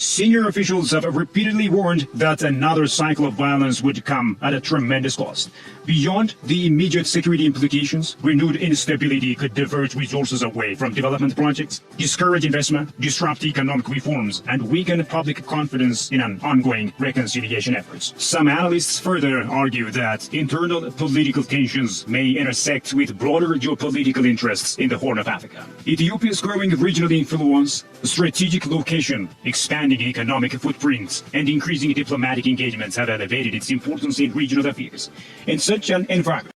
Senior officials have repeatedly warned that another cycle of violence would come at a tremendous cost. Beyond the immediate security implications, renewed instability could divert resources away from development projects, discourage investment, disrupt economic reforms, and weaken public confidence in an ongoing reconciliation efforts. Some analysts further argue that internal political tensions may intersect with broader geopolitical interests in the Horn of Africa. Ethiopia's growing regional influence, strategic location, expanding economic footprints, and increasing diplomatic engagements have elevated its importance in regional affairs. In such an environment,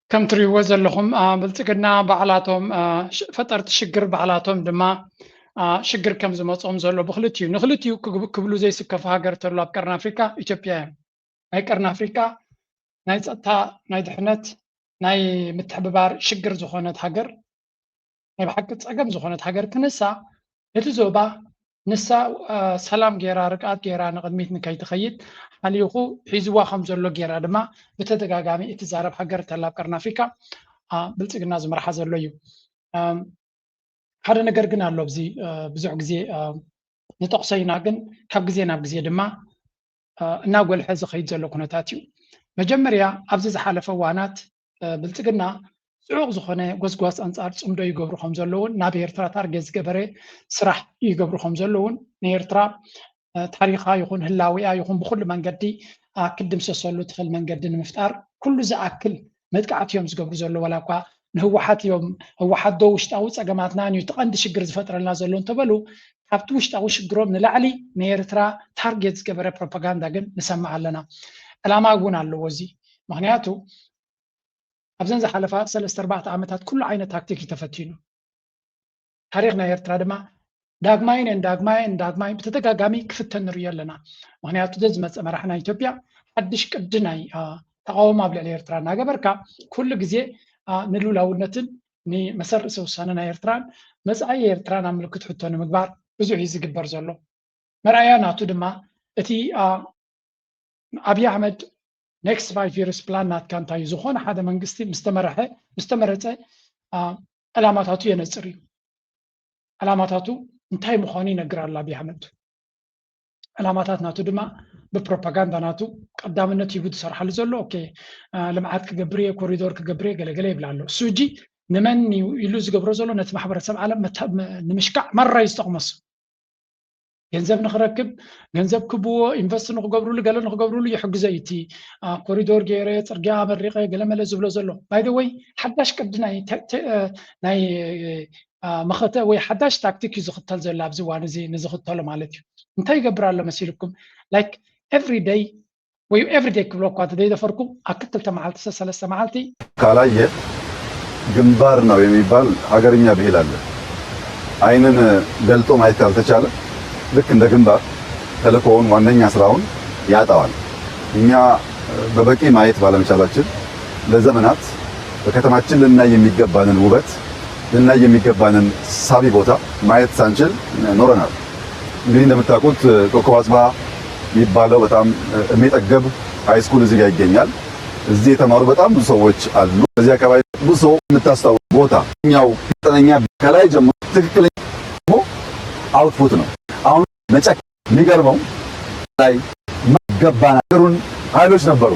كم تريوا زلهم بلتقنا بعلاتهم فترة شجر بعلاتهم دما شجر كم زمصهم زلوا بخلتيو نخلتيو كبلو زي سكف هاجر ترلاب كرنا أفريقيا إثيوبيا ناي كرنا أفريقيا ناي تا ناي دحنت ناي متحببار شجر زخونة هاجر ناي بحكت أجم زخونة هاجر كنسا يتزوبا نسا سلام جيرا ركعات جيرا نقدميت نكاي تخيل حاليوخو حيزوا خمزلو جيرا دما بتدقاقامي اتزارب حقر تلاب كرنا أفريقيا بلتقنا زمر حزلو يو هذا نقر قنا اللو بزي بزوع قزي نتقصينا قن كاب قزي ناب قزي دما ناقول حز خيد زلو كنتاتيو مجمريا أبزيز حالة فوانات بلتقنا سعوق زخونة قوز أنصار صمدو يقبرو خمزلون نابي إرترا تارجز قبري سرح يقبرو خمزلون نيرترا تاريخها يكون هلاوية يكون بكل من قدي كدم سسولو تخل من قد المفتار كل زأكل متقعت يوم زقبرو زلو ولا قا هو حات يوم هو حد دوشت أو تجمعتنا يتقند شجر فترة نازلون تبلو كابتوشت أو شجرو من العلي نيرترا تارجز قبري بروباغندا جن نسمع لنا الأما أقول على وزي معناته أبزن زحلفات 3-4 عامات كل عين تكتيك تفتينه تاريخنا يرترادما داغماين بتتقاقامي كفتن ريال لنا معناته دزمت مرحنا إثيوبيا حدش قدناي تقاوم قبل اليرتران قبركا كل جزء نلو لاونتن ني مسر سوساننا يرتران مسعي يرتران عملكت حتون مقبار بزوع يزقبر زلو مرأيانا تدما اتي أبي أحمد next 5 years plan نات كان تاي زخون هذا منقستي مستمرة علاماتاتو ينصري علاماتاتو انتهي مخاني نقرا الله بيحمد علاماتات ناتو دما ببروباغندا ناتو قدامنت يبد صرح لزلو اوكي لمعات كجبريه كوريدور كجبريه قلقله يبلالو سوجي نمن يلوز جبرو زلو نت محبرتسب عالم نمشكع مره يستقمص ገንዘብ ንኽረክብ ገንዘብ ክብዎ ኢንቨስት ንኽገብሩሉ ገለ ንኽገብሩሉ ይሕግዘይቲ ኮሪዶር ገይረ ፅርግያ መሪቀ ገለመለ ዝብሎ ዘሎ ባይ ዘ ወይ ሓዳሽ ቅዲ ናይ መኸተ ወይ ሓዳሽ ታክቲክ እዩ ዝኽተል ዘሎ ኣብዚ እዋን እዚ ንዝኽተሎ ማለት እዩ እንታይ ይገብር ኣሎ መሲልኩም ላይክ ኤቭሪ ዴይ ወይ ኤቭሪ ዴይ ክብሎ እኳ ተደይደፈርኩ ኣብ 2 መዓልቲ 3 መዓልቲ ካላየ ግንባር ነው የሚባል ሀገርኛ ብሂል አለ አይንን ገልጦ ማየት ካልተቻለ ልክ እንደ ግንባር ተልእኮውን ዋነኛ ስራውን ያጣዋል እኛ በበቂ ማየት ባለመቻላችን ለዘመናት በከተማችን ልናይ የሚገባንን ውበት ልናይ የሚገባንን ሳቢ ቦታ ማየት ሳንችል ኖረናል እንግዲህ እንደምታውቁት ኮከብ አጽብሃ የሚባለው በጣም የሚጠገብ ሃይስኩል እዚህ ጋር ይገኛል እዚህ የተማሩ በጣም ብዙ ሰዎች አሉ በዚህ አካባቢ ብዙ ሰው የምታስታውሱ ቦታ እኛው ጠነኛ ከላይ ጀምሮ ትክክለኛ አውትፑት ነው አሁን ነጨቅ የሚገርመው ላይ መገባ ነገሩን ኃይሎች ነበሩ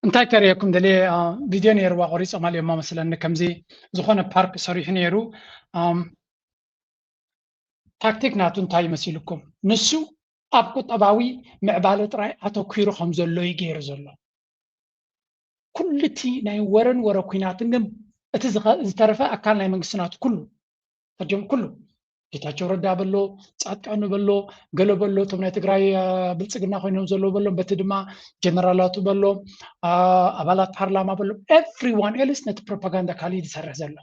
እንታይ ከሪየኩም ደሌ ቪድዮ ነይርዋ ቆሪፆ ማልዮማ መስለኒ ከምዚ ዝኾነ ፓርክ ሰሪሑ ነይሩ ታክቲክ ናቱ እንታይ ይመስልኩም ንሱ ኣብ ቁጠባዊ ምዕባለ ጥራይ ኣተኲሩ ከም ዘሎ ይገይሩ ዘሎ ኩልቲ ናይ ወረን ወረ ኩናትን ግን እቲ ዝተረፈ ኣካል ናይ መንግስትናቱ ኩሉ ተርጀም ኩሉ ጌታቸው ረዳ በሎ ጻድቃኑ በሎ ገሎ በሎ ቶም ናይ ትግራይ ብልጽግና ኮይኖም ዘሎ በሎ በቲ ድማ ጀነራላቱ በሎ አባላት ፓርላማ በሎ ኤቭሪዋን ኤልስ ነት ፕሮፓጋንዳ ካሊ ይሰርሕ ዘሎ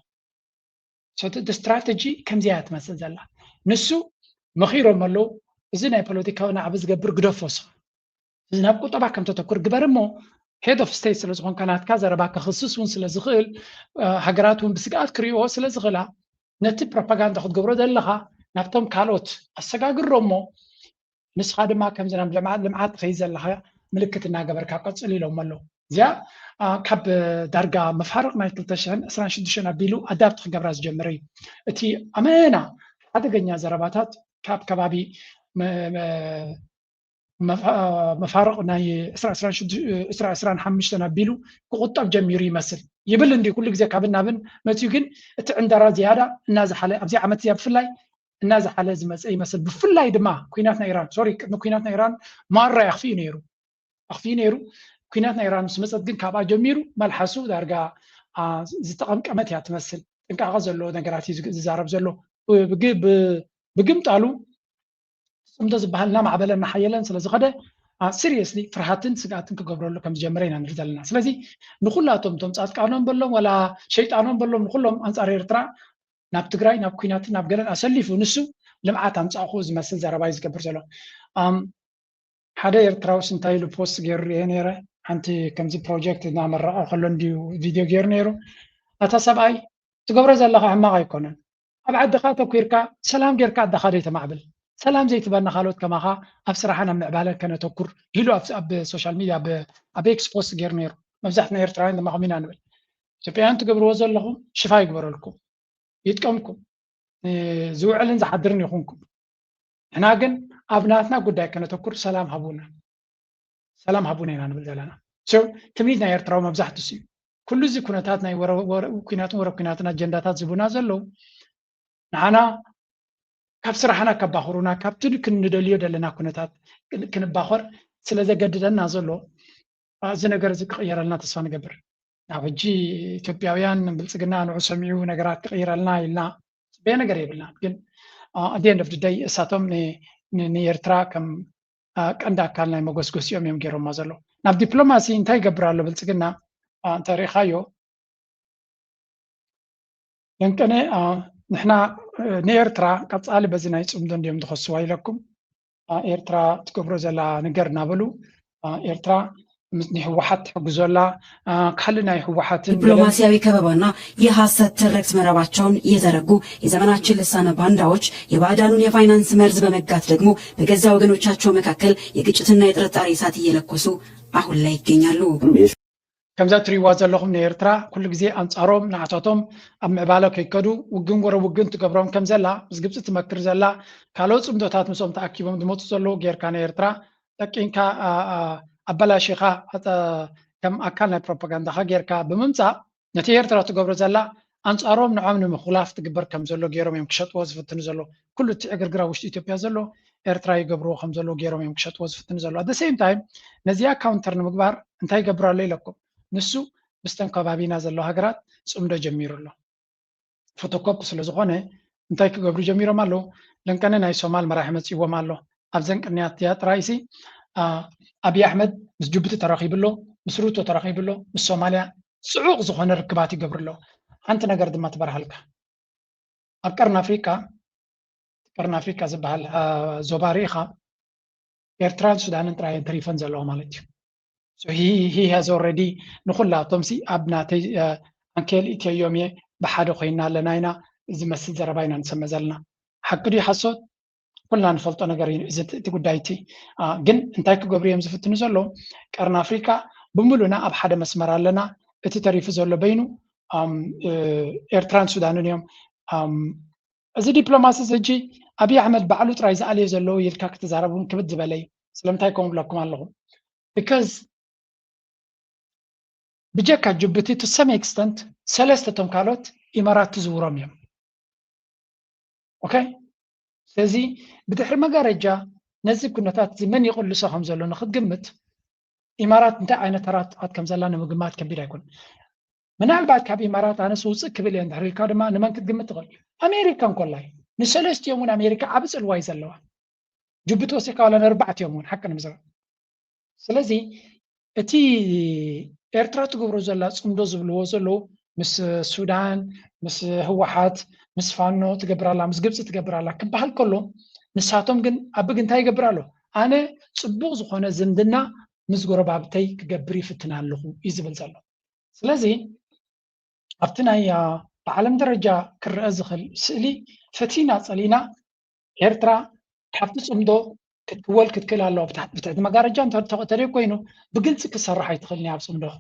ሶ ደ ስትራቴጂ ከምዚያ ትመስል ዘላ ንሱ መኺሮም ኣሎ እዚ ናይ ፖለቲካዊ ናዕቢ ዝገብር ግደፎስ እዚ ናብ ቁጠባ ከም ተተኩር ግበርሞ ሄድ ኦፍ ስቴት ስለ ዝኾን ካናትካ ዘረባ ክኽስስ እውን ስለ ዝኽእል ሃገራት እውን ብስግኣት ክሪኦ ስለ ዝኽእላ ነቲ ፕሮፓጋንዳ ክትገብሮ ዘለኻ ናብቶም ካልኦት ኣሰጋግሮሞ ንስኻ ድማ ከምዚ ናብ ልምዓት ትኸይድ ዘለኻ ምልክት እናገበርካ ቀፅል ኢሎም ኣለዉ እዚኣ ካብ ዳርጋ መፋርቕ ናይ 2026 ኣቢሉ ኣዳፕት ክገብራ ዝጀመረ እዩ እቲ ኣመና ሓደገኛ ዘረባታት كاب كبابي مفارق ناي إسرائيل حمش تنبيلو كقطب جميري يمثل يبل عندي كل جزء كابن نابن ما تيجين عند زيادة الناس حالة أبزي عمت زياد فلاي الناس حالة زمس أي مثل بفلاي دما كويناتنا إيران سوري كويناتنا إيران مرة يخفي نيرو كويناتنا إيران سمسات جن كابا جميرو ملحسو درجة زتقام كمت يتمثل إنك غزلو نجاراتي زارب زلو بجيب تعلو سمدز بحالنا معبلنا حيلان سلازي غدا سيريسلي فرحاتن سقاتن كغبرلو كم جمرينا نرزلنا سلازي نخلاتهم تمصات قانون بلهم ولا شيطانون بلهم نخلهم انصار إرترا ناب تግራይ ናብ ኩናትን ናብ ገለን አሰሊፉ ንሱ ልምዓት አምጻኹ ዝመስል ዘረባ ይዝገብር ዘሎ ሓደ ኤርትራዊ እንታይ ኢሉ ፖስት ገይሩ ነይረ ሓንቲ ከምዚ ፕሮጀክት እናመረቀ ከሎ እንዲሁ ቪድዮ ገይሩ ነይሩ ኣታ ሰብኣይ ትገብሮ ዘለካ ሕማቅ ኣይኮነን ኣብ ዓድኻ ተኩርካ ሰላም ጌርካ ዓድኻ ደይተማዕብል ሰላም ዘይትበና ካልኦት ከማኻ ኣብ ስራሕና ምዕባለ ከነተኩር ኢሉ ኣብ ሶሻል ሚድያ ኣብ ኤክስ ፖስት ገይሩ ነይሩ መብዛሕትና ኤርትራውያን ድማ ከሚና ንብል ኢትዮጵያውያን ትገብርዎ ዘለኹም ሽፋ ይግበረልኩም يتكمكم زوعلن زحدرن يخونكم هنا جن أبناتنا قد كنا تكر سلام هبونا هنا نقول لنا شو تميزنا يرتراو مبزح تسي كل زي كناتنا ورا كناتنا جنداتات زبونا زلوا نحنا كبسر حنا كباخرونا كبتل كندليو دلنا كناتات كنباخر سلذا جددنا زلوا زنجر زك يرالنا تصفان قبر نعوجي إثيوبياويان بلسقنا نعسميو نجارات تغيرلنا إلنا بين نجار يبلنا لكن at the end of the day ساتهم نيرترا كم كندا كان مغوسغوس يوم يمجرو مازلو ناب دبلوماسي انتاي قبرالو بلسقنا تاريخايو يمكن نحنا نيرترا قصال بزنا يصمدون ديم تخصوا لكم إيرترا تكبروا زلا نجر نابلو إيرترا ህወሓት ሕጉዞላ ካልና ህወሓት ዲፕሎማሲያዊ ከበባና የሐሰት ትርክት መረባቸውን እየዘረጉ የዘመናችን ልሳነ ባንዳዎች የባዕዳኑን የፋይናንስ መርዝ በመጋት ደግሞ በገዛ ወገኖቻቸው መካከል የግጭትና የጥርጣሬ እሳት እየለኮሱ አሁን ላይ ይገኛሉ። ከምዛ ትሪዋ ዘለኹም ንኤርትራ ኩሉ ግዜ አንጻሮም ንዓታቶም ኣብ ምዕባለ ከይከዱ ውግን ወረ ውግን ትገብሮም ከም ዘላ ምስ ግብፂ ትመክር ዘላ ካልኦት ፅምዶታት ምሶም ተኣኪቦም ዝመፁ ዘለዉ ጌርካ ንኤርትራ ጠቂንካ أبلاشيخا كم أكلنا بروباغندا خيركا بممتع نتيجة ترى تقبل زلا أنصارهم نعمل مخلاف تقبل كم زلوا غيرهم يمكشط وظيفة تنزلوا كل تأجر جراوش إثيوبيا زلوا إيرترا يقبلوا خم زلوا غيرهم يمكشط وظيفة تنزلوا at the same time نزيا كاونتر نمقبر انتهي قبروا عليه لكم نسو بستنقى بابينا زلوا هجرات سمدا جمير الله فوتوكوب سلزقونه انتهي قبروا جمير مالو لأن كان ناي سومال مراحمة سوى مالو أبزنك النيات رئيسي أبي أحمد مس جبتي تراخيب له مس روتو تراخيب له مس سوماليا صعوق زخون ركباتي قبر له أنت نقدر ما تبرها لك أبكرنا أفريقيا زبال زباريخا إيرتران السودان انتراي تريفن زلوا مالتي so he has already نخلا تمسي أبناتي أنكيل إتيومي بحادو خينا لناينا إذا مسل زرباينا نسمى زلنا حقدي حصوت كلنا نفلط نجارين إذا تقول دايتي جن انتايك جبريم زفت نزلوا كارنا أفريقيا بملونا أبحد مسمار لنا اتتريف زلوا بينه إيرتران السودان اليوم إذا دبلوماسي زجي أبي أحمد بعلو ترايز عليه زلوا يلكاك تزاربون كبد زبالي سلامتايكم لكم اللهم because بجاك جبتي to some extent سلستهم كالوت إمارات تزورهم يوم أوكي ስለዚህ ብድሕሪ መጋረጃ ነዚ ኩነታት መን ይቕሉ ሰኸም ዘሎ ንኽትግምት ኢማራት እንታይ ዓይነት ተራጥቃት ከም ዘላ ንምግማት ከቢድ ኣይኮን ምናልባት ካብ ኢማራት ኣነስ ውፅእ ክብል እየ እንድሕር ኢልካ ድማ ንመን ክትግምት ትኽእል ኣሜሪካ እንኮላይ ንሰለስቲኦም እውን ኣሜሪካ ዓብ ፅልዋ እዩ ዘለዋ ጅቡቲ ወሲካ ዋላ ንኣርባዕትዮም እውን ሓቂ ንምዝራብ ስለዚ እቲ ኤርትራ ትገብሮ ዘላ ፅምዶ ዝብልዎ ዘለዉ ምስ ሱዳን ምስ ህወሓት مس فانو تقبر الله مس جبس تقبر الله كبحال كله نساتهم جن أبغى انتهي قبر الله أنا صبوغ زخونة زندنا مس قرب عبتي كجبري فتنا له يزبل زلوا سلازي أفتنا يا بعلم درجة كرأزخل سئلي فتينا صلينا إيرترا حفظ صمدو كتول كتكل الله بتاعت مجارجة أنت ترى كوينو بقلت كسر راح يدخلني على صمدو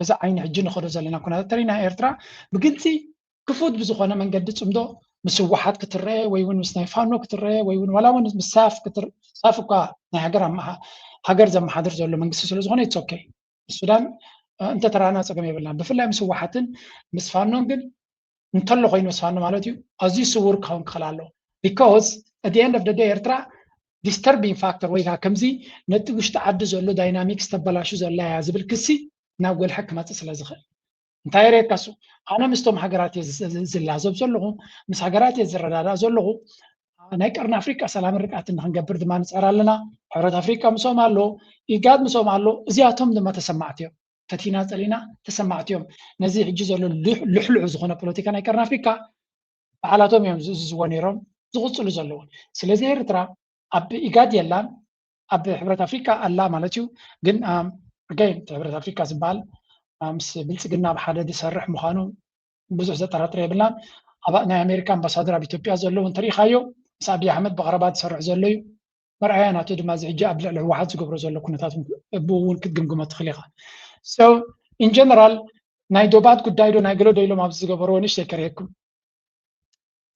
بس عين حجنا خرج زلنا كنا ترينا إيرترا بقلتي كفوت بزخونة من قد صمدو مسوحات كترى ويون مسنايفانو كترى ويون ولا ون مساف كتر سافكا نهاجر هاجر زم حاضر زلو منقص سلو زغوني اتس اوكي السودان انت ترانا صقم يبلان بفلاي مسوحاتن مسفانو ግን እንተሎ ኮይኑ መስፋኖ ማለት እዩ ኣዝዩ ስውር ክኸውን ክኽእል ኣለዎ because at the end of the day ኤርትራ disturbing factor ወይ ከዓ ከምዚ ነቲ ውሽጢ ዓዲ ዘሎ ዳይናሚክስ ተበላሹ ዘላ እያ ዝብል ክሲ ናብ ጎልሐ ክመፅእ ስለ ዝኽእል እንታይ ሬካሱ ኣነ ምስቶም ሃገራት ዝላዘብ ዘለኹ ምስ ሃገራት ዝረዳዳእ ዘለኹ ናይ ቀርኒ ኣፍሪቃ ሰላም ርቃት ንክንገብር ድማ ንፀር ኣለና ሕብረት ኣፍሪቃ ምሶም ኣሎ ኢጋድ ምሶም ኣሎ እዚኣቶም ድማ ተሰማዕቲ እዮም ፈቲና ፀሊና ተሰማዕቲ እዮም ነዚ ሕጂ ዘሎ ልሕልዑ ዝኾነ ፖለቲካ ናይ ቀርኒ ኣፍሪቃ በዓላቶም እዮም ዝዝዎ ነይሮም ዝቕፅሉ ዘለዉ ስለዚ ኤርትራ ኣብ ኢጋድ የላን ኣብ ሕብረት ኣፍሪቃ ኣላ ማለት እዩ ግን again ሕብረት ኣፍሪቃ ዝበሃል ምስ ብልፅግና ብሓደ ዝሰርሕ ምዃኑ ብዙሕ ዘጠራጥር የብልናን ናይ ኣሜሪካ ኣምባሳደር ኣብ ኢትዮጵያ ዘለዎ እንተሪኢኻዮ ምስ ኣብዪ ኣሕመድ ብቐረባ ዝሰርሕ ዘሎ እዩ መርኣያ ናቱ ድማ እዚ ሕጂ ኣብ ልዕሊ ህወሓት ዝገብሮ ዘሎ ኩነታት እውን ክትግምግሞ ትኽእል ኢኻ so in general ናይ ዶባት ጉዳይ ዶ ናይ ገሎ ዶ ኢሎም ኣብዚ ዝገበርዎ ንእሽተይ ከርየኩም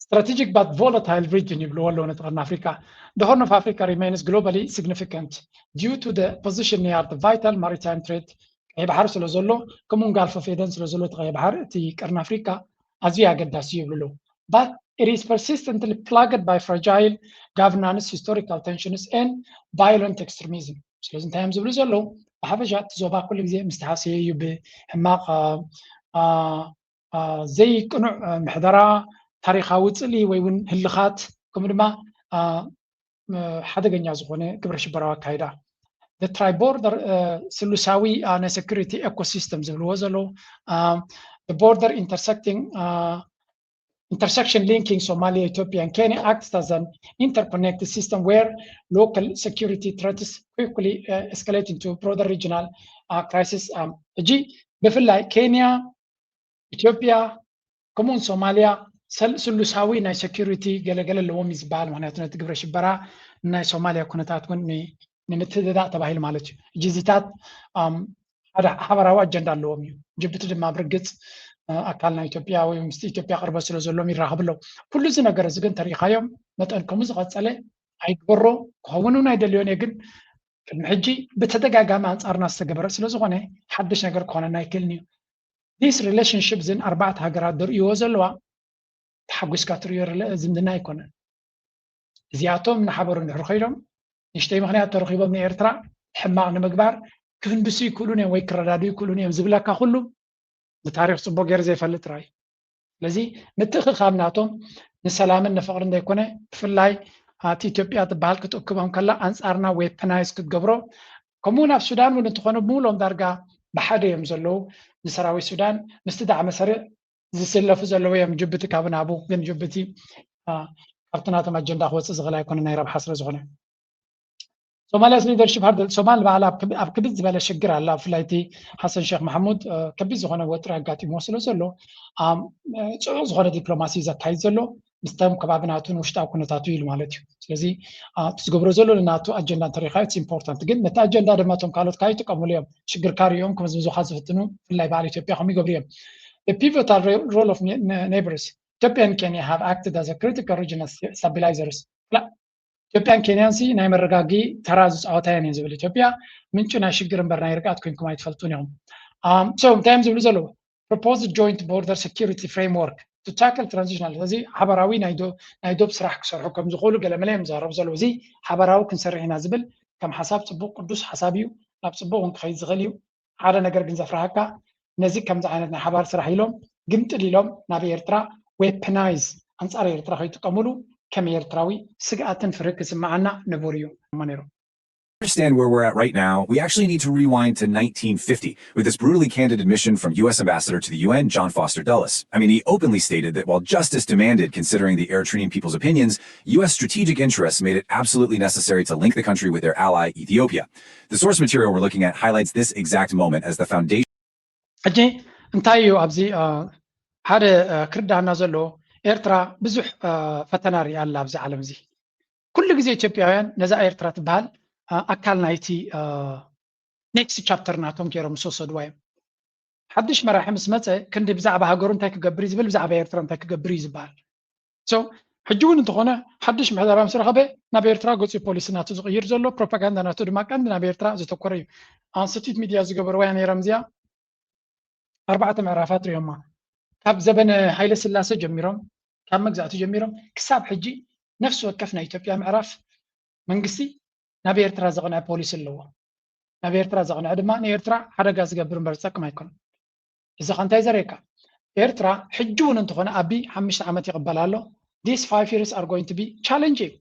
strategic but volatile region ይብልዎ ኣለዎ ነቲ ቀርኒ ኣፍሪቃ the horn of Africa remains globally significant due to the position near the vital maritime trade ቀይ ባሕር ስለ ዘሎ ከምኡውን ጋልፍ ኦፍ ኤደን ስለ ዘሎ እቲ ቀይ ባሕር እቲ ቀርኒ ኣፍሪቃ ኣዝዩ ኣገዳሲ ይብሉ but it is persistently plagued by fragile governance historical tensions and violent extremism ስለዚ እንታይ እዮም ዝብሉ ዘለዉ ብሓፈሻ እቲ ዞባ ኩሉ ግዜ ምስተሓሰየ እዩ ብሕማቕ ዘይቅኑዕ ምሕደራ ታሪኻዊ ፅሊ ወይ እውን ህልኻት ከምኡ ድማ ሓደገኛ ዝኾነ ግብረ ሽበራዊ ኣካይዳ the tri-border ስሉሳዊ ናይ security ecosystem ዝብልዎ ዘለዉ the border intersection linking Somalia, Ethiopia, and Kenya acts as an interconnected system where local security threats quickly escalate into a broader regional crisis. بفلاي كينيا، إثيوبيا، كمون سوماليا سلوساوي ناي security قال اللي هو مزبال معناته نتقبل شبرا ناي سوماليا كنا تكون نمتددا تباهي مالتي جزيتات هذا حبراوا أجندة اللي هو جبت دم برقص أكلنا إثيوبيا ومست إثيوبيا قرب سلوزلو ميراهبلو كل زي نجار زين تاريخيهم مثلا كموز قصله هيكبروا كهونو نايدليون يجن المحجي بتدقق جامعة أرنا استجبر سلوزغني حدش نجار كونا نايكلني this relationship زين أربعة هجرات در يوزلوا تحقق كاتريور زندنا يكون زياتهم نحبرون الرخيرهم نشتي مخنيات ترخيبهم من إيرترا حماق نمقبار كفن بسي يقولون ويكررادو يقولون زبلاك كله بتاريخ صبو غير زي فلت راي لذي نتخ خامناتهم نسلام النفقر انده يكونه فلاي ኢትዮጵያ ትበሃል ክትእክቦም ከላ ኣንጻርና ዌፐናይዝ ክትገብሮ ከምኡውን ኣብ ሱዳን እውን እንትኾኑ ብሙሎም ዳርጋ ብሓደ እዮም ዘለዉ ንሰራዊት ሱዳን ምስቲ ዳዕመ ሰርዕ ዝስለፉ ዘለዉ እዮም ጅቡቲ ካብ ናቡ ግን ጅቡቲ ካብቲ ናቶም ኣጀንዳ ክወፅእ ዝኽእል ኣይኮነ ናይ ረብሓ ስለ ዝኾነ ሶማሊያስ ሊደርሽፕ ሃርድ ሶማል በዓል ኣብ ክብድ ዝበለ ሽግር ኣላ ብፍላይ እቲ ሓሰን ሼክ መሓሙድ ከቢድ ዝኾነ ወጥሪ ኣጋጢሞ ስለ ዘሎ ፅዑቕ ዝኾነ ዲፕሎማሲ ዘካይድ ዘሎ مستم كباب ناتو وشتا كونتاتو يل مالتيو سلازي تزغبرو زلو لناتو اجندا تاريخاي اتس امبورتانت جن متا اجندا دماتهم كالوت كاي تقموليم شجر كاريوم كم زو خازفتنو في لاي بالي اثيوبيا خمي غبريم the pivotal role of neighbors Ethiopia and Kenya have acted as a critical regional stabilizers لا Ethiopia and Kenya سي ناي مرغاغي تراز اوتاين يزبل Ethiopia منچنا شجر برنا يرقات كنكم يتفلتون يوم so times زلو proposed joint border security framework to tackle transitional زي حبراوي نايدو بصراحة كسرحو كم زقولوا قال ملاهم زهرب زلو زي حبراو كنسرحنا زبل كم حساب صبوق قدوس حسابيو لاب صبوق خيز زغليو على نجر جنزفراكا نزيك كم زعانتنا حبار سرحيلهم قمت ليلهم نبي إيرترا ويبنايز أنصار إيرترا خيتو كملو كم إيرتراوي سقعتن فرق معنا نبوريو مانيرو Understand where we're at right now, we actually need to rewind to 1950 with this brutally candid admission from U.S. Ambassador to the UN, John Foster Dulles. I mean, he openly stated that while justice demanded considering the Eritrean people's opinions, U.S. strategic interests made it absolutely necessary to link the country with their ally, Ethiopia. The source material we're looking at highlights this exact moment as the foundation. أجي انتايو أبزي هذا كردانا زلو إيرترا بزح فتناري الله أبزي عالم زي كل جزء إثيوبياويان نزا إيرترا تبال أكل نايتي next chapter ناتهم كيرم سوسد وايم حدش مراحم سمته كندي بزعبها قرون تاك جبريز بل بزعبها إيرترا تاك جبريز بال so ሕጂውን እንተኾነ ሓድሽ ምሕደራ ምስ ረኸበ ናብ ኤርትራ ገፁ ፖሊሲ ናቱ ዝቕይር ዘሎ ፕሮፓጋንዳ ናቱ ድማ ቀንዲ ናብ ኤርትራ ዘተኮረ እዩ ኣንስቲት ሚድያ ዝገበርዋ ነይሮም እዚኣ 4 ምዕራፋት ርዮማ ካብ ዘበነ ሃይለ ስላሴ ጀሚሮም ካብ መግዛእቱ ጀሚሮም ክሳብ ሕጂ ነፍሲ ወከፍ ናይ ኢትዮጵያ ምዕራፍ መንግስቲ ናብ ኤርትራ ዘቕንዐ ፖሊሲ ኣለዎ ናብ ኤርትራ ዘቕንዐ ድማ ንኤርትራ ሓደጋ ዝገብር እምበር ዝጠቅም ኣይኮነን እዚ ከንታይ ዘርእየካ ኤርትራ ሕጂውን እንተኾነ ኣቢ 5 ዓመት ይቕበል ኣሎ these 5 years are going to be challenging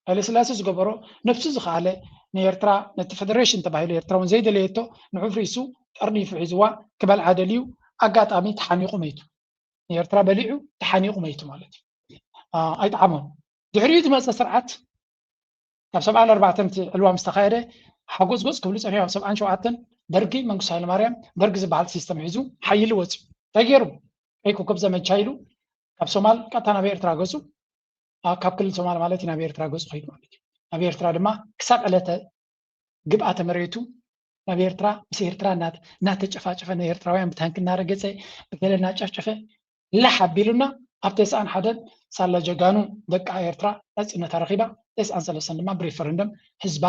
ሃይለ ስላሴ ዝገበሮ ነፍሱ ዝኸኣለ ንኤርትራ ነቲ ፌደሬሽን ተባሂሉ ኤርትራውን ዘይደለየቶ ንዑፍ ርእሱ ጠርኒፉ ሒዝዋ ክበልዓ ደልዩ ኣጋጣሚ ተሓኒቑ መይቱ ንኤርትራ በሊዑ ተሓኒቑ መይቱ ማለት እዩ ኣይጠዓሞን ድሕሪኡ ዝመፀ ስርዓት ካብ 74 ዕልዋ ምስ ተኻየደ ሓጎስ ጎፅ ክብሉ ፀኒሖም 77 ደርጊ መንግስቱ ሃይለማርያም ደርጊ ዝበሃል ሲስተም ሒዙ ሓይሉ ወፅዩ እንታይ ገይሩ ቀይ ኮከብ ዘመቻ ኢሉ ካብ ሶማል ቀጥታ ናብ ኤርትራ ገፁ ካብ ክልል ሶማል ማለት ናብ ኤርትራ ገፁ ኸይዱ ማለት እዩ ናብ ኤርትራ ድማ ክሳብ ዕለተ ግብኣተ መሬቱ ናብ ኤርትራ ምስ ኤርትራ እናተጨፋጨፈ ንኤርትራውያን ብታንክ እናረገፀ ብገለ እናጨፍጨፈ ላሕ ኣቢሉና ኣብ 91 ሳላ ጀጋኑ ደቂ ኤርትራ ነፃነታ ረኺባ 93 ድማ ብሬፈረንደም ህዝባ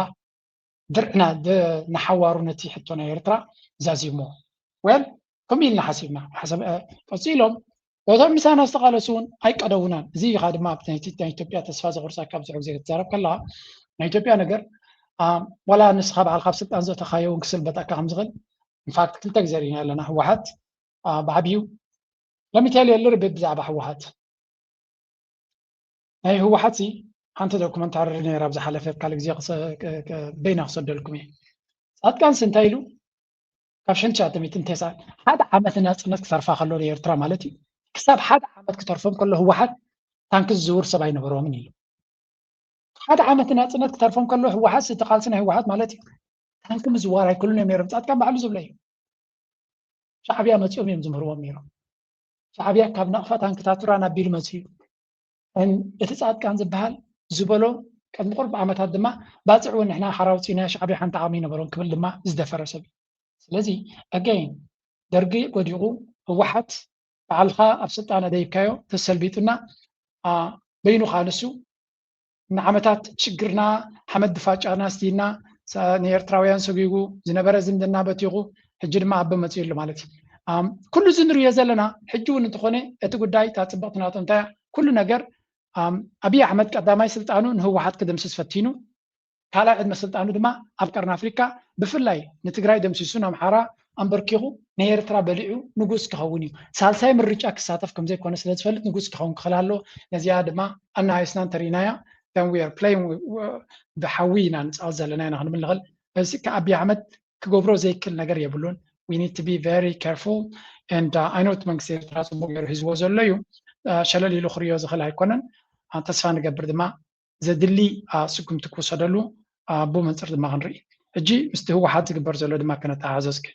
ድርዕና ንሓዋሩ ነቲ ሕቶ ናይ ኤርትራ ዛዚሞ ወል ከምኡ ኢልና ሓሲብና ቀፂሎም እቶም ምሳና ዝተቃለሱ እውን ኣይቀደውናን እዚ ኢኻ ድማ ኣብ ናይ ኢትዮጵያ ተስፋ ዘቁርፃ ካብ ዝሕግዘ ክትዛረብ ከለካ ናይ ኢትዮጵያ ነገር ወላ ንስኻ በዓልካ ኣብ ስልጣን ዘእተኻዮ እውን ክስልበጠካ ከም ዝኽእል ኢንፋክት ክልተ ግዜ ሪኢና ኣለና ህወሓት ብዓብዩ ለሚቴል የለ ርቤት ብዛዕባ ህወሓት ናይ ህወሓት ሓንቲ ዶኩመንታሪ ነይራ ብዝሓለፈ ካልእ ግዜ በይና ክሰደልኩም እየ ፃድቃንስ እንታይ ኢሉ ካብ 1990 ሓደ ዓመት ናፅነት ክተርፋ ከሎ ንኤርትራ ማለት እዩ ክሳብ ሓደ ዓመት ክተርፎም ከሎ ህወሓት ታንኪ ዝዝውር ሰብ ኣይነበሮምን ኢሉ ሓደ ዓመት ናፅነት ክተርፎም ከሎ ህወሓት ዝተቃልሲ ናይ ህወሓት ማለት እዩ ታንኪ ምዝዋር ኣይክሉን እዮም ነይሮም ፃድቃን ባዕሉ ዝብሎ እዩ ሻዕብያ መፂኦም እዮም ዝምህርዎም ነይሮም ሻዕብያ ካብ ነቕፋ ታንክታት ራን ኣቢሉ መፅኡ እቲ ፃድቃን ዝበሃል ዝበሎ ቅድሚ ቁርብ ዓመታት ድማ ባፅዕ እውን ንሕና ሓራውፂና ሻዕብያ ሓንቲ ዓቕሚ ነበሮም ክብል ድማ ዝደፈረ ሰብ ስለዚ ኣገይን ደርጊ ወዲቑ ህወሓት በዓልካ ኣብ ስልጣን ደይብካዮ ተሰልቢጡና በይኑ ካንሱ ንዓመታት ሽግርና ሓመድ ድፋጫና ስቲና ንኤርትራውያን ሰጊጉ ዝነበረ ዝምድና በቲቑ ሕጂ ድማ ኣበ መፅኡ ኣሎ ማለት እዩ ኩሉ እዚ ንሪኦ ዘለና ሕጂ እውን እንተኾነ እቲ ጉዳይ እታ ፅብቕቲ ናቶ እንታይ ኩሉ ነገር ኣብይ ኣሕመድ ቀዳማይ ስልጣኑ ንህወሓት ክደምስስ ፈቲኑ ካልኣይ ዕድመ ስልጣኑ ድማ ኣብ ቀርኒ ኣፍሪካ ብፍላይ ንትግራይ ደምሲሱ ኣምሓራ ኣንበርኪኹ ንኤርትራ በሊዑ ንጉስ ክኸውን እዩ ሳልሳይ ምርጫ ክሳተፍ ከም ዘይኮነ ስለ ዝፈልጥ ንጉስ ክኸውን ክኽእል ኣሎ ነዚኣ ድማ ኣናሃይስናን ተሪናያ then we are playing ብሓዊ ኢና ንፃወት ዘለና ኢና ክንብል ንኽእል እዚ ከኣብይ ኣሕመድ ክገብሮ ዘይክእል ነገር የብሉን we need to be very careful and I know መንግስቲ ኤርትራ ፅቡቅ ገይሩ ሒዝዎ ዘሎ እዩ ሸለል ኢሉ ክሪኦ ዝኽእል ኣይኮነን ተስፋ ንገብር ድማ ዘድሊ ስጉምቲ ክውሰደሉ ብመንፅር ድማ ክንርኢ ሕጂ ምስቲ ህወሓት ዝግበር ዘሎ ድማ ከነተሓዘዝክ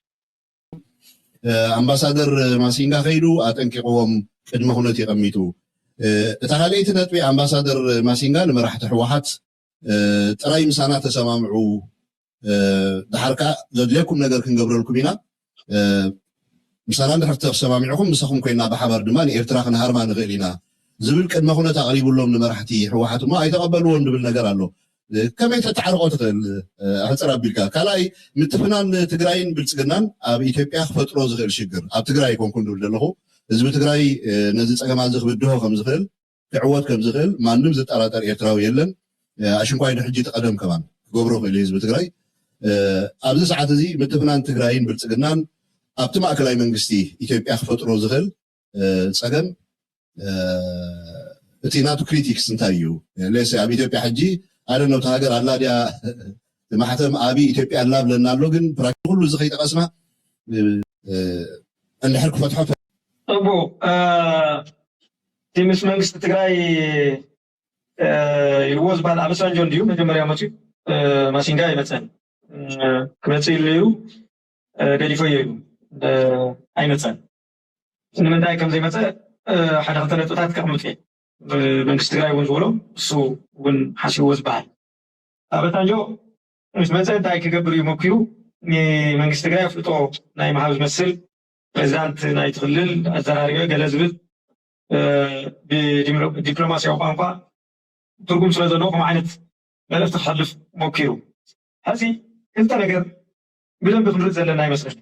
ኣምባሳደር ማሲንጋ ከይዱ ኣጠንቂቕዎም ቅድመ ኩነት ይቐሚጡ እታ ካልአይቲ ነጥቢ ኣምባሳደር ማሲንጋ ንመራሕቲ ህወሓት ጥራይ ምሳና ተሰማምዑ ድሓርካ ዘድልየኩም ነገር ክንገብረልኩም ኢና ምሳና እንድሕር ተሰማሚዕኩም ምሳኹም ኮይና ብሓባር ድማ ንኤርትራ ክንሃርማ ንኽእል ኢና ዝብል ቅድመ ኩነት ኣቕሪቡሎም ንመራሕቲ ህወሓት እሞ ኣይተቐበልዎም ድብል ነገር ኣሎ ከመይ ተተዓርቆ ትኽእል ኣሕፅር ኣቢልካ ካልኣይ ምትፍናን ትግራይን ብልፅግናን ኣብ ኢትዮጵያ ክፈጥሮ ዝኽእል ሽግር ኣብ ትግራይ ይኮንኩን ድብል ዘለኹ ህዝቢ ትግራይ ነዚ ፀገማት ዝክብድሆ ከም ዝኽእል ክዕወት ከም ዝኽእል ማንም ዝጠራጠር ኤርትራዊ የለን ኣሽንኳይ ንሕጂ ተቐደም ከማን ክገብሮ ክእል ህዝቢ ትግራይ ኣብዚ ሰዓት እዚ ምትፍናን ትግራይን ብልፅግናን ኣብቲ ማእከላይ መንግስቲ ኢትዮጵያ ክፈጥሮ ዝኽእል ፀገም እቲ ናቱ ክሪቲክስ እንታይ እዩ ለሰ ኣብ ኢትዮጵያ ሕጂ ኣነ ነብቲ ሃገር ኣላ ድያ ማሕተም ኣብ ኢትዮጵያ ኣላ ብለና ኣሎ ግን ፕራክቲክ ኩሉ እዚ ከይጠቐስና እንድሕር ክፈትሖ እቡ እቲ ምስ መንግስቲ ትግራይ ይልዎ ዝበሃል ኣብ ሰንጆ እንድዩ መጀመርያ መፅኡ ማሲንጋ ይመፀን ክመፅእ ኢሉ እዩ ገዲፎዮ እዩ ኣይመፀን ንምንታይ ከም ዘይመፀ ሓደ ክልተ ነጥብታት ከቕምጥ እየ መንግስቲ ትግራይ እውን ዝበሎ እሱ እውን ሓሲብዎ ዝበሃል ኣብ ኣታንጆ ምስ መፀ እንታይ ክገብር እዩ መኪሩ ንመንግስቲ ትግራይ ኣፍልጦ ናይ ምሃብ ዝመስል ፕሬዚዳንት ናይቲ ክልል ኣዘራሪበ ገለ ዝብል بدبلوماسياዊ ቋንቋ ትርጉም ስለ ዘለዎ ከም ዓይነት መልእኽቲ ክሕልፍ ሞኪሩ ሕዚ ክልተ ነገር ብደንቢ ክንርኢ ዘለና ይመስለኒ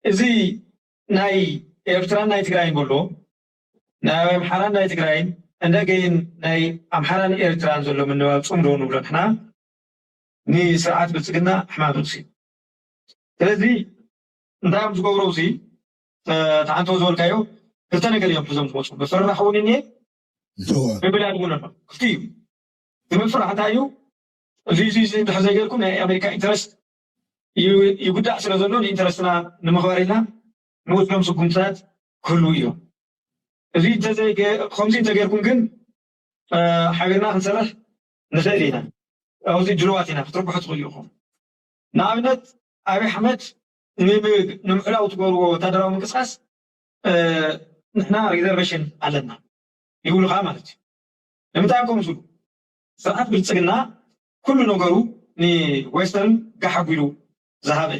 እዚ ናይ ኤርትራን ናይ ትግራይን ዘሎ ናይ ኣምሓራን ናይ ትግራይን እንደገይን ናይ ኣምሓራን ኤርትራን ዘሎ ምንባብ ፅምዶ ንብሎ ንሕና ንስርዓት ብልፅግና ሕማም ሲ ስለዚ እንታይ እዮም ዝገብሮ እዚ ተዓንቶ ዝበልካዮ ክልተ ነገር እዮም ሒዞም ዝመፁ ብፍርራሕ እውን እኒአ ብምብላድ እውን ኣሎ ክልቲ እዩ ብምፍራሕ እንታይ እዩ እዚ ድሕር ዘይገርኩም ናይ ኣሜሪካ ኢንተረስት ይጉዳእ ስለ ዘሎ ንኢንተረስትና ንምኽባር ኢልና ንወስዶም ስጉምትታት ክህልው እዮም እዚ ከምዚ እንተገይርኩም ግን ሓቢርና ክንሰርሕ ንኽእል ኢና ኣብዚ ድልዋት ኢና ክትርብሑ ትኽእሉ ኢኹም ንኣብነት ኣብይ ኣሕመድ ንምሕላው ትገብርዎ ወታደራዊ ምንቅስቃስ ንሕና ሪዘርቬሽን ኣለና ይብሉኻ ማለት እዩ ንምንታይ ከምኡ ዝብሉ ስርዓት ብልፅግና ኩሉ ነገሩ ንዌስተርን ጋሓጉ ኢሉ ዝሃበ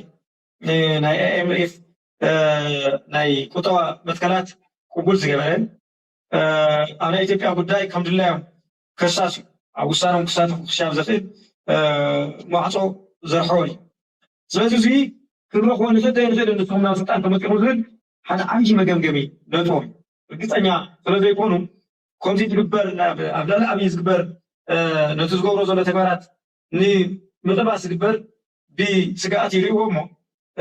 ናይ ኤምኤፍ ናይ ቁጠባ መትከላት ቅቡል ዝገበረን ኣብ ናይ ኢትዮጵያ ጉዳይ ከም ድላዮም ከሳስ እዩ ኣብ ውሳኖም ክሳተፉ ክሻብ ዘኽእል ማዕፆ ዘርሕቦ እዩ ስለዚ እዚ ክንረኽቦ ንኽእል ዘይንኽእል ንስኹም ናብ ስልጣን ተመፂኹ ዝብል ሓደ ዓብዪ መገምገሚ ነጥቦም እርግፀኛ ስለዘይኮኑ ከምዚ ዝግበር ኣብ ላዕሊ ኣብዪ ዝግበር ነቲ ዝገብሮ ዘሎ ተግባራት ንምቕባስ ዝግበር ብስግኣት ይርእይዎ እሞ